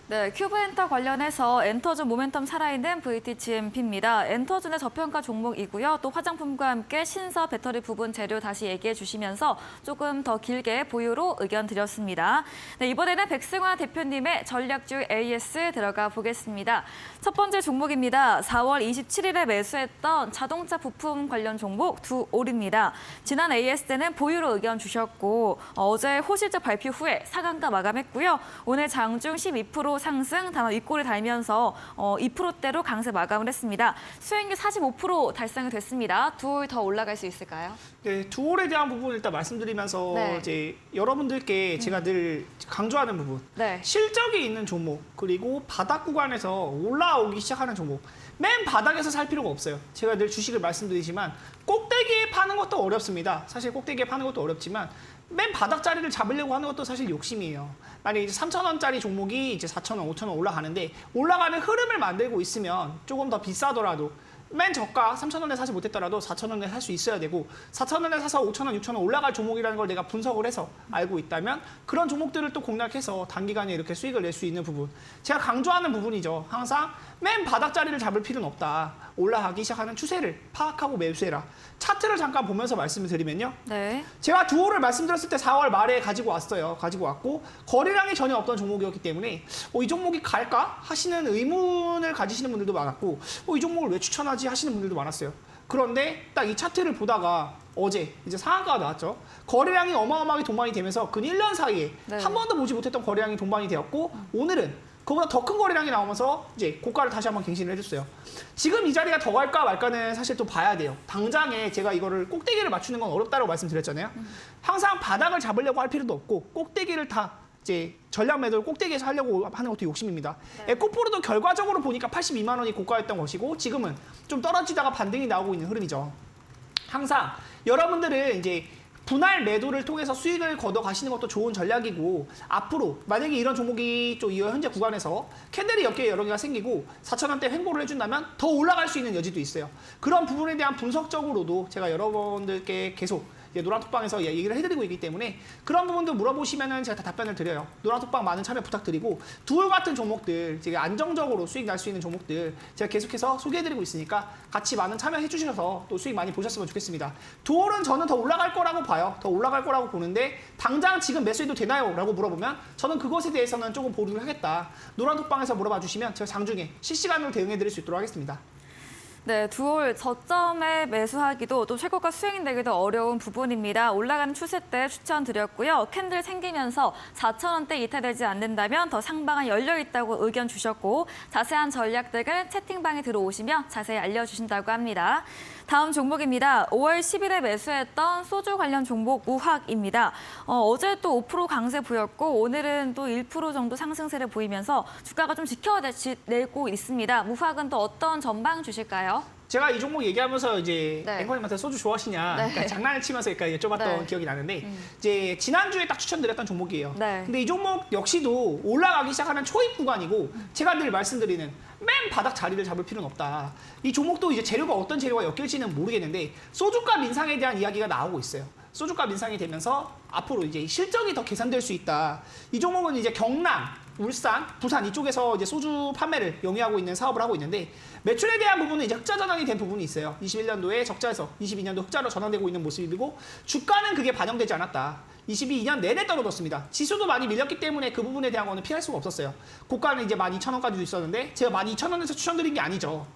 네, 큐브엔터 관련해서 엔터주 모멘텀 살아있는 VTGMP입니다. 엔터주는 저평가 종목이고요. 또 화장품과 함께 신사 배터리 부분 재료 다시 얘기해 주시면서 조금 더 길게 보유로 의견 드렸습니다. 네, 이번에는 백승화 대표님의 전략주 AS 들어가 보겠습니다. 첫 번째 종목입니다. 4월 27일에 매수했던 자동차 부품 관련 종목 두올입니다. 지난 AS 때는 보유로 의견 주셨고 어제 호실적 발표 후에 상한가 마감했고요. 오늘 장중 12% 상승, 단원 윗골을 달면서 2%대로 강세 마감을 했습니다. 수익률 45% 달성이 됐습니다. 두올 더 올라갈 수 있을까요? 네, 두올에 대한 부분 일단 말씀드리면서 네. 이제 여러분들께 제가 늘 강조하는 부분, 네. 실적이 있는 종목 그리고 바닥 구간에서 올라오기 시작하는 종목, 맨 바닥에서 살 필요가 없어요. 제가 늘 주식을 말씀드리지만 꼭대기에 파는 것도 어렵습니다. 사실 꼭대기에 파는 것도 어렵지만 맨 바닥 자리를 잡으려고 하는 것도 사실 욕심이에요. 만약에 이제 3,000원짜리 종목이 이제 4,000원, 5,000원 올라가는데 올라가는 흐름을 만들고 있으면 조금 더 비싸더라도 맨 저가 3,000원에 사지 못했더라도 4,000원에 살 수 있어야 되고 4,000원에 사서 5,000원, 6,000원 올라갈 종목이라는 걸 내가 분석을 해서 알고 있다면 그런 종목들을 또 공략해서 단기간에 이렇게 수익을 낼 수 있는 부분. 제가 강조하는 부분이죠. 항상 맨 바닥 자리를 잡을 필요는 없다. 올라가기 시작하는 추세를 파악하고 매수해라. 차트를 잠깐 보면서 말씀을 드리면요. 네. 제가 두호를 말씀드렸을 때 4월 말에 가지고 왔어요. 가지고 왔고 거래량이 전혀 없던 종목이었기 때문에 이 종목이 갈까 하시는 의문을 가지시는 분들도 많았고 이 종목을 왜 추천하지 하시는 분들도 많았어요. 그런데 딱 이 차트를 보다가 어제 이제 상한가가 나왔죠. 거래량이 어마어마하게 동반이 되면서 근 1년 사이에 네. 한 번도 보지 못했던 거래량이 동반이 되었고 오늘은 그보다 더 큰 거래량이 나오면서 이제 고가를 다시 한번 갱신을 해줬어요. 지금 이 자리가 더 갈까 말까는 사실 또 봐야 돼요. 당장에 제가 이거를 꼭대기를 맞추는 건 어렵다고 말씀드렸잖아요. 항상 바닥을 잡으려고 할 필요도 없고 꼭대기를 다 이제 전략 매도를 꼭대기에서 하려고 하는 것도 욕심입니다. 네. 에코프로도 결과적으로 보니까 82만 원이 고가였던 것이고 지금은 좀 떨어지다가 반등이 나오고 있는 흐름이죠. 항상 여러분들은 이제 분할 매도를 통해서 수익을 걷어 가시는 것도 좋은 전략이고 앞으로 만약에 이런 종목이 좀 이 현재 구간에서 캔들이 여러 개가 생기고 4,000원대 횡보를 해준다면 더 올라갈 수 있는 여지도 있어요. 그런 부분에 대한 분석적으로도 제가 여러분들께 계속 노란톡방에서 얘기를 해드리고 있기 때문에 그런 부분도 물어보시면은 제가 다 답변을 드려요. 노란톡방 많은 참여 부탁드리고 두올 같은 종목들, 제가 안정적으로 수익 날 수 있는 종목들 제가 계속해서 소개해드리고 있으니까 같이 많은 참여해 주셔서 또 수익 많이 보셨으면 좋겠습니다. 두올은 저는 더 올라갈 거라고 봐요. 더 올라갈 거라고 보는데 당장 지금 매수해도 되나요? 라고 물어보면 저는 그것에 대해서는 조금 보류를 하겠다. 노란톡방에서 물어봐 주시면 제가 장중에 실시간으로 대응해드릴 수 있도록 하겠습니다. 네, 두올 저점에 매수하기도 또 최고가 수익 내기도 어려운 부분입니다. 올라가는 추세 때 추천드렸고요. 캔들 생기면서 4,000원대 이탈되지 않는다면 더 상방은 열려 있다고 의견 주셨고 자세한 전략들을 채팅방에 들어오시면 자세히 알려주신다고 합니다. 다음 종목입니다. 5월 10일에 매수했던 소주 관련 종목 무학입니다. 어제 또 5% 강세 보였고 오늘은 또 1% 정도 상승세를 보이면서 주가가 좀 지켜내고 있습니다. 무학은 또 어떤 전망 주실까요? 제가 이 종목 얘기하면서 이제 네. 앵커님한테 소주 좋아하시냐 네. 그러니까 장난을 치면서 그러니까 여쭤봤던 네. 기억이 나는데 이제 지난주에 딱 추천드렸던 종목이에요. 네. 근데 이 종목 역시도 올라가기 시작하는 초입 구간이고 제가 늘 말씀드리는 맨 바닥 자리를 잡을 필요는 없다. 이 종목도 이제 재료가 어떤 재료가 엮일지는 모르겠는데 소주값 인상에 대한 이야기가 나오고 있어요. 소주값 인상이 되면서 앞으로 이제 실적이 더 개선될 수 있다. 이 종목은 이제 경남, 울산, 부산 이쪽에서 이제 소주 판매를 영위하고 있는 사업을 하고 있는데 매출에 대한 부분은 이제 흑자 전환이 된 부분이 있어요. 21년도에 적자에서 22년도 흑자로 전환되고 있는 모습이고 주가는 그게 반영되지 않았다. 22년 내내 떨어졌습니다. 지수도 많이 밀렸기 때문에 그 부분에 대한 거는 피할 수가 없었어요. 고가는 이제 12,000원까지도 있었는데 제가 12,000원에서 추천드린 게 아니죠.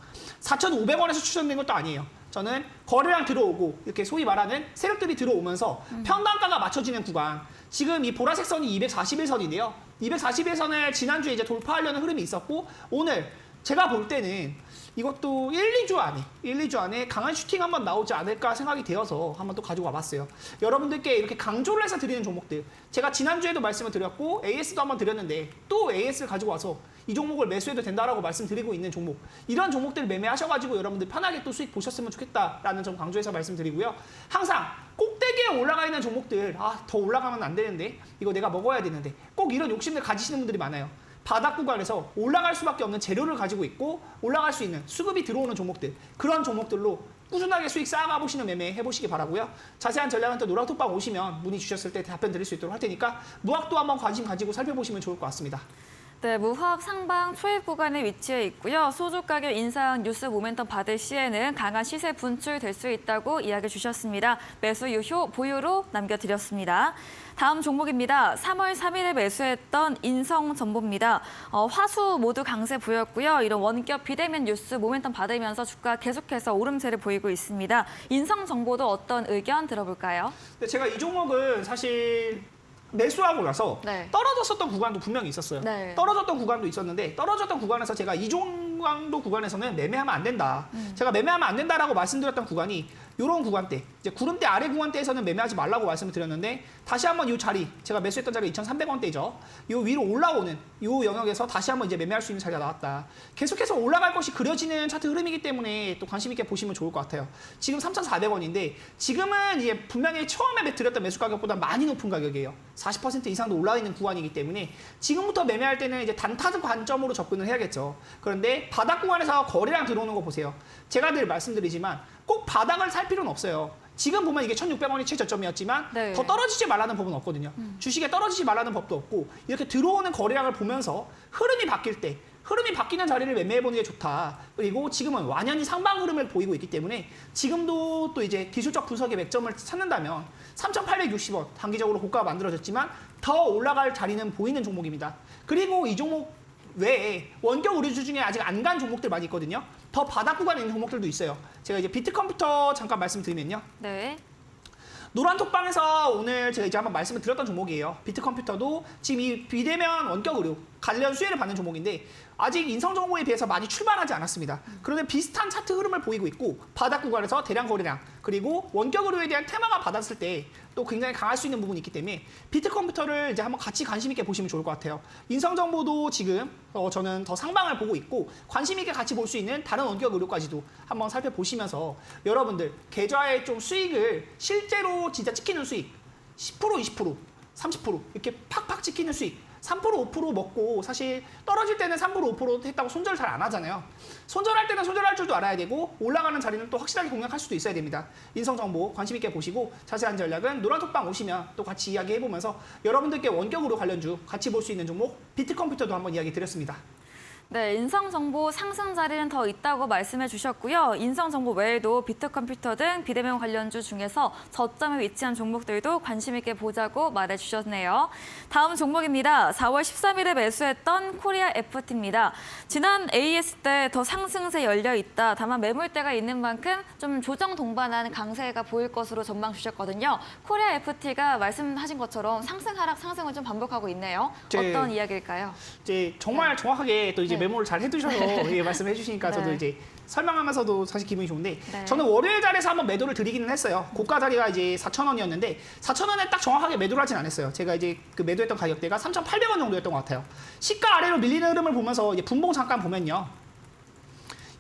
4,500원에서 추천드린 것도 아니에요. 저는 거래량 들어오고 이렇게 소위 말하는 세력들이 들어오면서 평단가가 맞춰지는 구간. 지금 이 보라색 선이 241선인데요. 241선을 지난주에 이제 돌파하려는 흐름이 있었고 오늘 제가 볼 때는 이것도 1, 2주 안에 강한 슈팅 한번 나오지 않을까 생각이 되어서 한번 또 가지고 와봤어요. 여러분들께 이렇게 강조를 해서 드리는 종목들. 제가 지난주에도 말씀을 드렸고 AS도 한번 드렸는데 또 AS를 가지고 와서 이 종목을 매수해도 된다라고 말씀드리고 있는 종목. 이런 종목들을 매매하셔가지고 여러분들 편하게 또 수익 보셨으면 좋겠다라는 점 강조해서 말씀드리고요. 항상 꼭대기에 올라가 있는 종목들, 더 올라가면 안 되는데 이거 내가 먹어야 되는데 꼭 이런 욕심을 가지시는 분들이 많아요. 바닥 구간에서 올라갈 수밖에 없는 재료를 가지고 있고 올라갈 수 있는 수급이 들어오는 종목들 그런 종목들로 꾸준하게 수익 쌓아가 보시는 매매 해보시기 바라고요. 자세한 전략은 또 노랑톡방 오시면 문의 주셨을 때 답변 드릴 수 있도록 할 테니까 무학도 한번 관심 가지고 살펴보시면 좋을 것 같습니다. 네, 무학 상방 초입 구간에 위치해 있고요. 소주 가격 인상 뉴스 모멘텀 받을 시에는 강한 시세 분출될 수 있다고 이야기 주셨습니다. 매수 유효 보유로 남겨드렸습니다. 다음 종목입니다. 3월 3일에 매수했던 인성정보입니다. 화수 모두 강세 보였고요. 이런 원격 비대면 뉴스 모멘텀 받으면서 주가 계속해서 오름세를 보이고 있습니다. 인성정보도 어떤 의견 들어볼까요? 근데 제가 이 종목은 사실 매수하고 나서 네. 떨어졌었던 구간도 분명히 있었어요. 네. 떨어졌던 구간도 있었는데 떨어졌던 구간에서 제가 이 정도 구간에서는 매매하면 안 된다. 제가 매매하면 안 된다라고 말씀드렸던 구간이 이런 구간대, 이제 구름대 아래 구간대에서는 매매하지 말라고 말씀을 드렸는데 다시 한번 이 자리, 제가 매수했던 자리 2,300원대죠. 이 위로 올라오는 이 영역에서 다시 한번 이제 매매할 수 있는 자리가 나왔다. 계속해서 올라갈 것이 그려지는 차트 흐름이기 때문에 또 관심 있게 보시면 좋을 것 같아요. 지금 3,400원인데 지금은 이제 분명히 처음에 드렸던 매수 가격보다 많이 높은 가격이에요. 40% 이상도 올라 있는 구간이기 때문에 지금부터 매매할 때는 이제 단타드 관점으로 접근을 해야겠죠. 그런데 바닥 구간에서 거래량 들어오는 거 보세요. 제가 늘 말씀드리지만 꼭 바닥을 살 필요는 없어요. 지금 보면 이게 1,600원이 최저점이었지만 네. 더 떨어지지 말라는 법은 없거든요. 주식에 떨어지지 말라는 법도 없고 이렇게 들어오는 거래량을 보면서 흐름이 바뀔 때 흐름이 바뀌는 자리를 매매해보는 게 좋다. 그리고 지금은 완연히 상방 흐름을 보이고 있기 때문에 지금도 또 이제 기술적 분석의 맥점을 찾는다면 3,860원 단기적으로 고가가 만들어졌지만 더 올라갈 자리는 보이는 종목입니다. 그리고 이 종목 외에 원격 의류주 중에 아직 안 간 종목들 많이 있거든요. 더 바닥 구간에 있는 종목들도 있어요. 제가 이제 비트컴퓨터 잠깐 말씀드리면요. 네. 노란톡방에서 오늘 제가 이제 한번 말씀을 드렸던 종목이에요. 비트컴퓨터도 지금 이 비대면 원격 의료 관련 수혜를 받는 종목인데 아직 인성정보에 비해서 많이 출발하지 않았습니다. 그런데 비슷한 차트 흐름을 보이고 있고 바닥 구간에서 대량 거래량 그리고 원격 의료에 대한 테마가 받았을 때 또 굉장히 강할 수 있는 부분이 있기 때문에 비트컴퓨터를 이제 한번 같이 관심 있게 보시면 좋을 것 같아요. 인성정보도 지금 저는 더 상방을 보고 있고 관심 있게 같이 볼 수 있는 다른 원격 의료까지도 한번 살펴보시면서 여러분들 계좌의 좀 수익을 실제로 진짜 찍히는 수익 10%, 20%, 30% 이렇게 팍팍 찍히는 수익 3%, 5% 먹고 사실 떨어질 때는 3%, 5% 했다고 손절 잘 안 하잖아요. 손절할 때는 손절할 줄도 알아야 되고 올라가는 자리는 또 확실하게 공략할 수도 있어야 됩니다. 인성정보 관심 있게 보시고 자세한 전략은 노란톡방 오시면 또 같이 이야기해보면서 여러분들께 원격으로 관련주 같이 볼 수 있는 종목 비트컴퓨터도 한번 이야기 드렸습니다. 네, 인성정보 상승 자리는 더 있다고 말씀해 주셨고요. 인성정보 외에도 비트컴퓨터 등 비대면 관련주 중에서 저점에 위치한 종목들도 관심 있게 보자고 말해 주셨네요. 다음 종목입니다. 4월 13일에 매수했던 코리아 FT입니다. 지난 AS 때 더 상승세 열려 있다. 다만 매물대가 있는 만큼 좀 조정 동반한 강세가 보일 것으로 전망 주셨거든요. 코리아 FT가 말씀하신 것처럼 상승 하락 상승을 좀 반복하고 있네요. 어떤 이야기일까요? 이제 정말 정확하게 또 이제 메모를 잘 해두셔서 예, 말씀해 주시니까 저도 네. 이제 설명하면서도 사실 기분이 좋은데 네. 저는 월요일 자리에서 한번 매도를 드리기는 했어요. 고가 자리가 이제 4,000원이었는데 4,000원에 딱 정확하게 매도를 하진 않았어요. 제가 이제 그 매도했던 가격대가 3,800원 정도였던 것 같아요. 시가 아래로 밀리는 흐름을 보면서 이제 분봉 잠깐 보면요.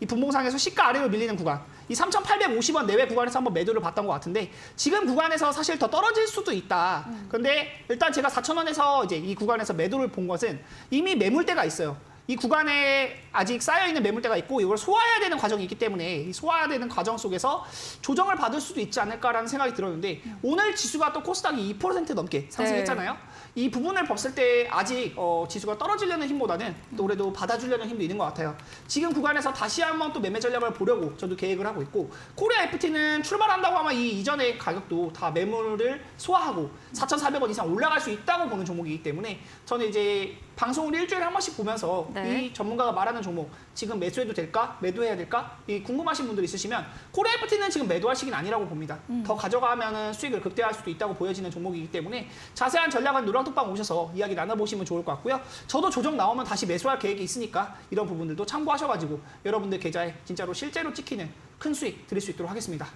이 분봉상에서 시가 아래로 밀리는 구간 이 3,850원 내외 구간에서 한번 매도를 봤던 것 같은데 지금 구간에서 사실 더 떨어질 수도 있다. 근데 일단 제가 4,000원에서 이제 이 구간에서 매도를 본 것은 이미 매물대가 있어요. 이 구간에 아직 쌓여있는 매물대가 있고 이걸 소화해야 되는 과정이 있기 때문에 이 소화해야 되는 과정 속에서 조정을 받을 수도 있지 않을까라는 생각이 들었는데 오늘 지수가 또 코스닥이 2% 넘게 상승했잖아요. 이 부분을 봤을 때 아직 지수가 떨어지려는 힘보다는 또 그래도 받아주려는 힘도 있는 것 같아요. 지금 구간에서 다시 한번 또 매매 전략을 보려고 저도 계획을 하고 있고 코리아 FT는 출발한다고 하면 이 이전의 가격도 다 매물을 소화하고 4,400원 이상 올라갈 수 있다고 보는 종목이기 때문에 저는 이제 방송을 일주일에 한 번씩 보면서 네. 이 전문가가 말하는 종목 지금 매수해도 될까? 매도해야 될까? 이 궁금하신 분들 있으시면 코리아 FT는 지금 매도할 시기는 아니라고 봅니다. 더 가져가면 수익을 극대화할 수도 있다고 보여지는 종목이기 때문에 자세한 전략은 노랑톡방 오셔서 이야기 나눠보시면 좋을 것 같고요. 저도 조정 나오면 다시 매수할 계획이 있으니까 이런 부분들도 참고하셔가지고 여러분들 계좌에 진짜로 실제로 찍히는 큰 수익 드릴 수 있도록 하겠습니다.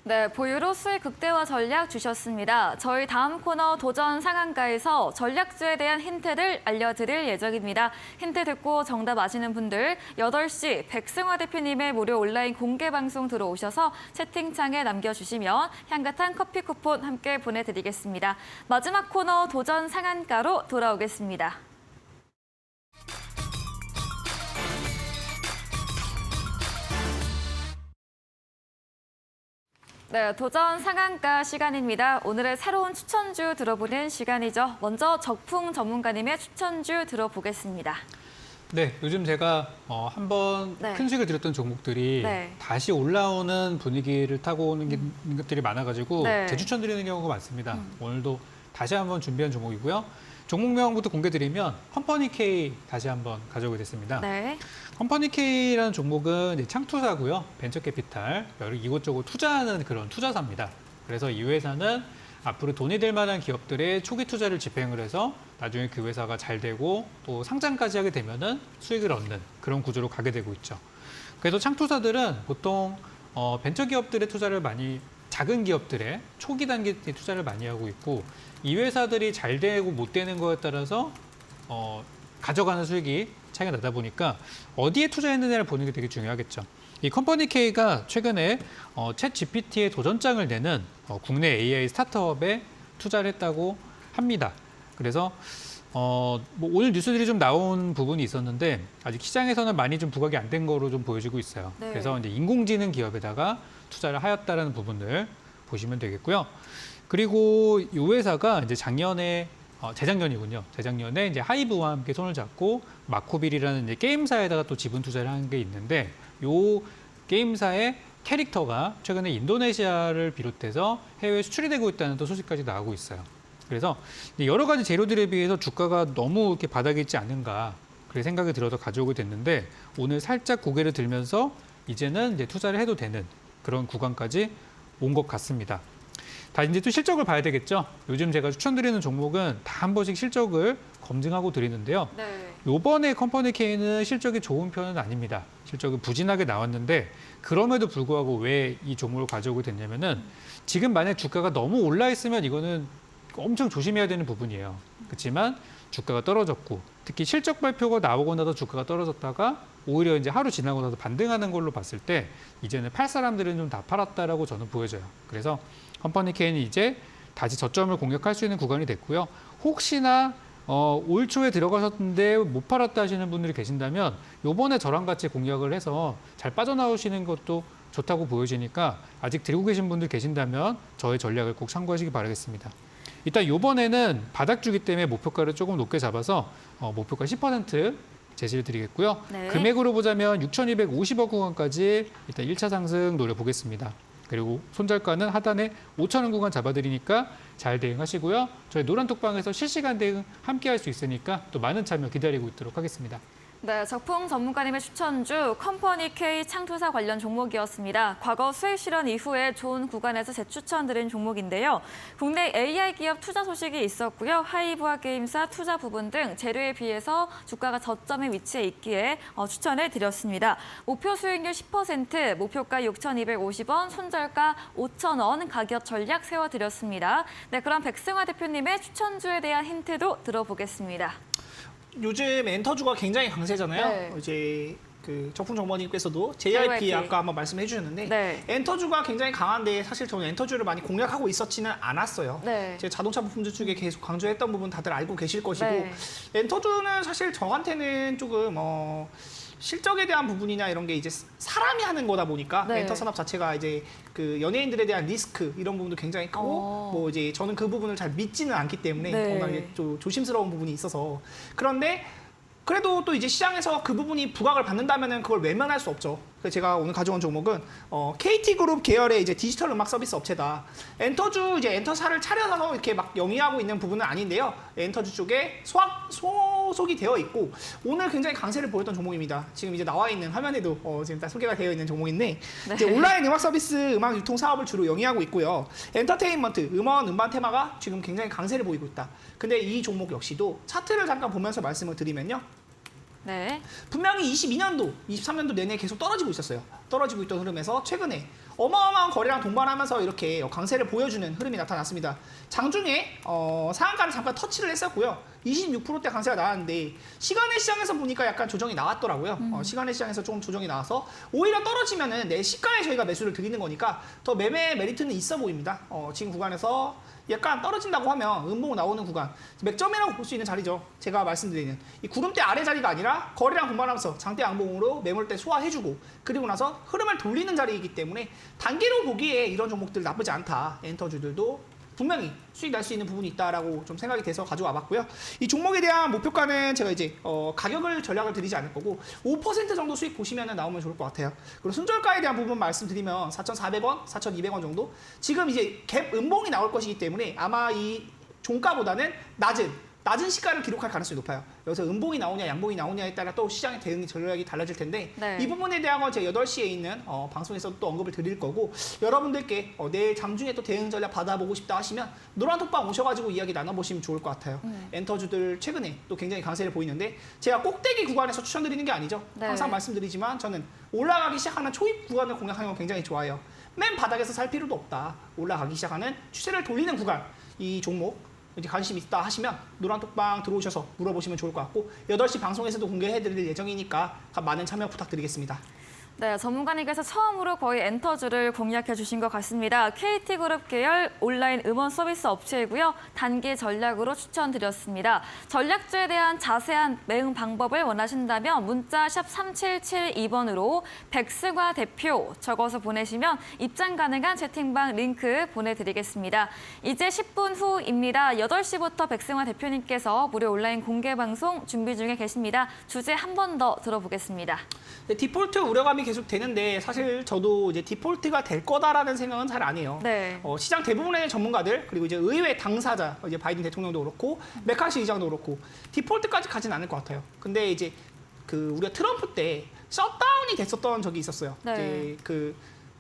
네, 보유로 수익 극대화 전략 주셨습니다. 저희 다음 코너 도전 상한가에서 전략주에 대한 힌트를 알려드릴 예정입니다. 힌트 듣고 정답 아시는 분들 8시 백승화 대표님의 무료 온라인 공개 방송 들어오셔서 채팅창에 남겨주시면 향긋한 커피 쿠폰 함께 보내드리겠습니다. 마지막 코너 도전 상한가로 돌아오겠습니다. 네, 도전 상한가 시간입니다. 오늘의 새로운 추천주 들어보는 시간이죠. 먼저 적풍 전문가님의 추천주 들어보겠습니다. 네, 요즘 제가 한번 네. 큰 수익을 드렸던 종목들이 네. 다시 올라오는 분위기를 타고 오는 것들이 많아가지고 네. 재추천드리는 경우가 많습니다. 오늘도 다시 한번 준비한 종목이고요. 종목명부터 공개드리면 컴퍼니 K 다시 한번 가져오게 됐습니다. 네. 컴퍼니 K라는 종목은 이제 창투사고요. 벤처캐피탈, 여러 이곳저곳 투자하는 그런 투자사입니다. 그래서 이 회사는 앞으로 돈이 될 만한 기업들의 초기 투자를 집행을 해서 나중에 그 회사가 잘 되고 또 상장까지 하게 되면은 수익을 얻는 그런 구조로 가게 되고 있죠. 그래서 창투사들은 보통 벤처기업들의 투자를 많이 작은 기업들의 초기 단계 투자를 많이 하고 있고 이 회사들이 잘 되고 못 되는 거에 따라서 가져가는 수익이 차이가 나다 보니까 어디에 투자했느냐를 보는 게 되게 중요하겠죠. 이 컴퍼니 K가 최근에 챗 GPT의 도전장을 내는 국내 AI 스타트업에 투자를 했다고 합니다. 그래서 뭐 오늘 뉴스들이 좀 나온 부분이 있었는데 아직 시장에서는 많이 좀 부각이 안 된 거로 좀 보여지고 있어요. 네. 그래서 이제 인공지능 기업에다가 투자를 하였다라는 부분들 보시면 되겠고요. 그리고 이 회사가 이제 작년에 재작년이군요. 재작년에 이제 하이브와 함께 손을 잡고 마코빌이라는 이제 게임사에다가 또 지분 투자를 한 게 있는데 요 게임사의 캐릭터가 최근에 인도네시아를 비롯해서 해외에 수출이 되고 있다는 또 소식까지 나오고 있어요. 그래서 여러 가지 재료들에 비해서 주가가 너무 이렇게 바닥에 있지 않은가 그런 생각이 들어서 가져오게 됐는데 오늘 살짝 고개를 들면서 이제는 이제 투자를 해도 되는 그런 구간까지 온 것 같습니다. 다 이제 또 실적을 봐야 되겠죠. 요즘 제가 추천드리는 종목은 다 한 번씩 실적을 검증하고 드리는데요. 네. 요번에 컴퍼니 K는 실적이 좋은 편은 아닙니다. 실적이 부진하게 나왔는데 그럼에도 불구하고 왜 이 종목을 가져오게 됐냐면은 지금 만약 주가가 너무 올라 있으면 이거는 엄청 조심해야 되는 부분이에요. 그렇지만 주가가 떨어졌고 특히 실적 발표가 나오고 나서 주가가 떨어졌다가 오히려 이제 하루 지나고 나서 반등하는 걸로 봤을 때 이제는 팔 사람들은 좀 다 팔았다라고 저는 보여져요. 그래서 컴퍼니 K는 이제 다시 저점을 공략할 수 있는 구간이 됐고요. 혹시나 올 초에 들어가셨는데 못 팔았다 하시는 분들이 계신다면 요번에 저랑 같이 공략을 해서 잘 빠져나오시는 것도 좋다고 보여지니까 아직 들고 계신 분들 계신다면 저의 전략을 꼭 참고하시기 바라겠습니다. 일단 요번에는 바닥주기 때문에 목표가를 조금 높게 잡아서 목표가 10% 제시를 드리겠고요. 네. 금액으로 보자면 6,250억 구간까지 일단 1차 상승 노려보겠습니다. 그리고 손절가는 하단에 5,000원 구간 잡아드리니까 잘 대응하시고요. 저희 노란톡방에서 실시간 대응 함께 할 수 있으니까 또 많은 참여 기다리고 있도록 하겠습니다. 네, 적풍 전문가님의 추천주 컴퍼니 K 창투사 관련 종목이었습니다. 과거 수익 실현 이후에 좋은 구간에서 재추천드린 종목인데요. 국내 AI 기업 투자 소식이 있었고요. 하이브와 게임사 투자 부분 등 재료에 비해서 주가가 저점에 위치해 있기에 추천을 드렸습니다. 목표 수익률 10%, 목표가 6,250원, 손절가 5,000원 가격 전략 세워드렸습니다. 네, 그럼 백승화 대표님의 추천주에 대한 힌트도 들어보겠습니다. 요즘 엔터주가 굉장히 강세잖아요. 네. 이제 그 적풍 정보님께서도 JYP 아까 한번 말씀해 주셨는데 네. 엔터주가 굉장히 강한데 사실 저는 엔터주를 많이 공략하고 있었지는 않았어요. 네. 제가 자동차 부품주 쪽에 계속 강조했던 부분 다들 알고 계실 것이고 네. 엔터주는 사실 저한테는 조금 실적에 대한 부분이나 이런 게 이제 사람이 하는 거다 보니까 네. 엔터 산업 자체가 이제 그 연예인들에 대한 리스크 이런 부분도 굉장히 크고 뭐 이제 저는 그 부분을 잘 믿지는 않기 때문에 네. 워낙 이제 좀 조심스러운 부분이 있어서 그런데 그래도 또 이제 시장에서 그 부분이 부각을 받는다면은 그걸 외면할 수 없죠. 그래서 제가 오늘 가져온 종목은 KT그룹 계열의 이제 디지털 음악 서비스 업체다. 엔터주 이제 엔터사를 차려서 이렇게 막 영위하고 있는 부분은 아닌데요. 엔터주 쪽에 소속이 되어 있고 오늘 굉장히 강세를 보였던 종목입니다. 지금 이제 나와 있는 화면에도 지금 다 소개가 되어 있는 종목인데 네. 이제 온라인 음악 서비스 음악 유통 사업을 주로 영위하고 있고요. 엔터테인먼트 음원 음반 테마가 지금 굉장히 강세를 보이고 있다. 근데 이 종목 역시도 차트를 잠깐 보면서 말씀을 드리면요. 네. 분명히 22년도, 23년도 내내 계속 떨어지고 있었어요. 떨어지고 있던 흐름에서 최근에 어마어마한 거래량 동반하면서 이렇게 강세를 보여주는 흐름이 나타났습니다. 장중에 상한가를 잠깐 터치를 했었고요. 26%대 강세가 나왔는데 시간의 시장에서 보니까 약간 조정이 나왔더라고요. 시간의 시장에서 조금 조정이 나와서 오히려 떨어지면은 내 시가에 저희가 매수를 드리는 거니까 더 매매 메리트는 있어 보입니다. 지금 구간에서 약간 떨어진다고 하면 음봉 나오는 구간 맥점이라고 볼 수 있는 자리죠. 제가 말씀드리는 이 구름대 아래 자리가 아니라 거래량 동반하면서 장대 양봉으로 매물대 소화해주고 그리고 나서 흐름을 돌리는 자리이기 때문에 단기로 보기에 이런 종목들 나쁘지 않다. 엔터주들도 분명히 수익 날 수 있는 부분이 있다라고 좀 생각이 돼서 가져와 봤고요. 이 종목에 대한 목표가는 제가 이제 가격을 전략을 드리지 않을 거고 5% 정도 수익 보시면 나오면 좋을 것 같아요. 그리고 손절가에 대한 부분 말씀드리면 4,400원, 4,200원 정도. 지금 이제 갭 음봉이 나올 것이기 때문에 아마 이 종가보다는 낮은 시가를 기록할 가능성이 높아요. 여기서 음봉이 나오냐 양봉이 나오냐에 따라 또 시장의 대응 전략이 달라질 텐데 네. 이 부분에 대한 건 제가 8시에 있는 방송에서 또 언급을 드릴 거고 여러분들께 내일 장중에 또 대응 전략 받아보고 싶다 하시면 노란톡방 오셔가지고 이야기 나눠보시면 좋을 것 같아요. 엔터주들 최근에 또 굉장히 강세를 보이는데 제가 꼭대기 구간에서 추천드리는 게 아니죠. 네. 항상 말씀드리지만 저는 올라가기 시작하는 초입 구간을 공략하는 건 굉장히 좋아요. 맨 바닥에서 살 필요도 없다. 올라가기 시작하는 추세를 돌리는 구간 이 종목 이제 관심 있다 하시면 노란톡방 들어오셔서 물어보시면 좋을 것 같고 8시 방송에서도 공개해드릴 예정이니까 많은 참여 부탁드리겠습니다. 네, 전문가님께서 처음으로 거의 엔터주를 공략해 주신 것 같습니다. KT그룹 계열 온라인 음원 서비스 업체이고요. 단기 전략으로 추천드렸습니다. 전략주에 대한 자세한 매응 방법을 원하신다면 문자 샵 3772번으로 백승화 대표 적어서 보내시면 입장 가능한 채팅방 링크 보내드리겠습니다. 이제 10분 후입니다. 8시부터 백승화 대표님께서 무료 온라인 공개 방송 준비 중에 계십니다. 주제 한 번 더 들어보겠습니다. 네, 디폴트 우려감이 계속 되는데 사실 저도 이제 디폴트가 될 거다라는 생각은 잘 안 해요. 네. 시장 대부분의 전문가들 그리고 이제 의회 당사자 이제 바이든 대통령도 그렇고 메카시 의장도 그렇고 디폴트까지 가진 않을 것 같아요. 근데 이제 그 우리가 트럼프 때 셧다운이 됐었던 적이 있었어요. 네. 이제 그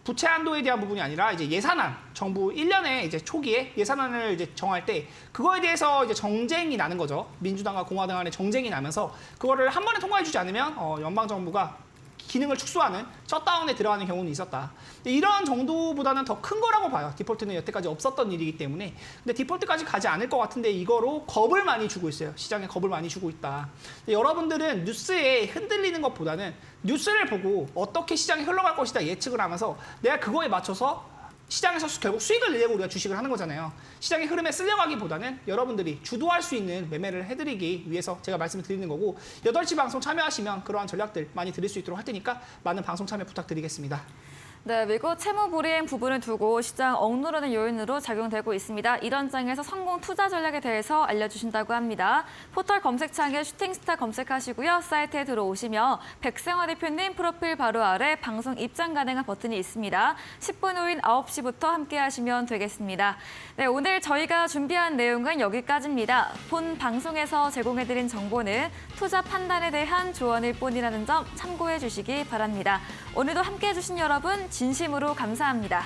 부채 한도에 대한 부분이 아니라 이제 예산안, 정부 1년에 이제 초기에 예산안을 이제 정할 때 그거에 대해서 이제 정쟁이 나는 거죠. 민주당과 공화당 간의 정쟁이 나면서 그거를 한 번에 통과해주지 않으면 연방 정부가 기능을 축소하는 셧다운에 들어가는 경우는 있었다. 근데 이런 정도보다는 더 큰 거라고 봐요. 디폴트는 여태까지 없었던 일이기 때문에. 근데 디폴트까지 가지 않을 것 같은데 이거로 겁을 많이 주고 있어요. 시장에 겁을 많이 주고 있다. 근데 여러분들은 뉴스에 흔들리는 것보다는 뉴스를 보고 어떻게 시장이 흘러갈 것이다 예측을 하면서 내가 그거에 맞춰서 시장에서 결국 수익을 내려고 우리가 주식을 하는 거잖아요. 시장의 흐름에 쓸려가기보다는 여러분들이 주도할 수 있는 매매를 해드리기 위해서 제가 말씀을 드리는 거고 8시 방송 참여하시면 그러한 전략들 많이 드릴 수 있도록 할 테니까 많은 방송 참여 부탁드리겠습니다. 네, 미국 채무 불이행 부분을 두고 시장 억누르는 요인으로 작용되고 있습니다. 이런 장에서 성공 투자 전략에 대해서 알려주신다고 합니다. 포털 검색창에 슈팅스타 검색하시고요. 사이트에 들어오시면 백승화 대표님 프로필 바로 아래 방송 입장 가능한 버튼이 있습니다. 10분 후인 9시부터 함께 하시면 되겠습니다. 네, 오늘 저희가 준비한 내용은 여기까지입니다. 본 방송에서 제공해드린 정보는 투자 판단에 대한 조언일 뿐이라는 점 참고해 주시기 바랍니다. 오늘도 함께해 주신 여러분 진심으로 감사합니다.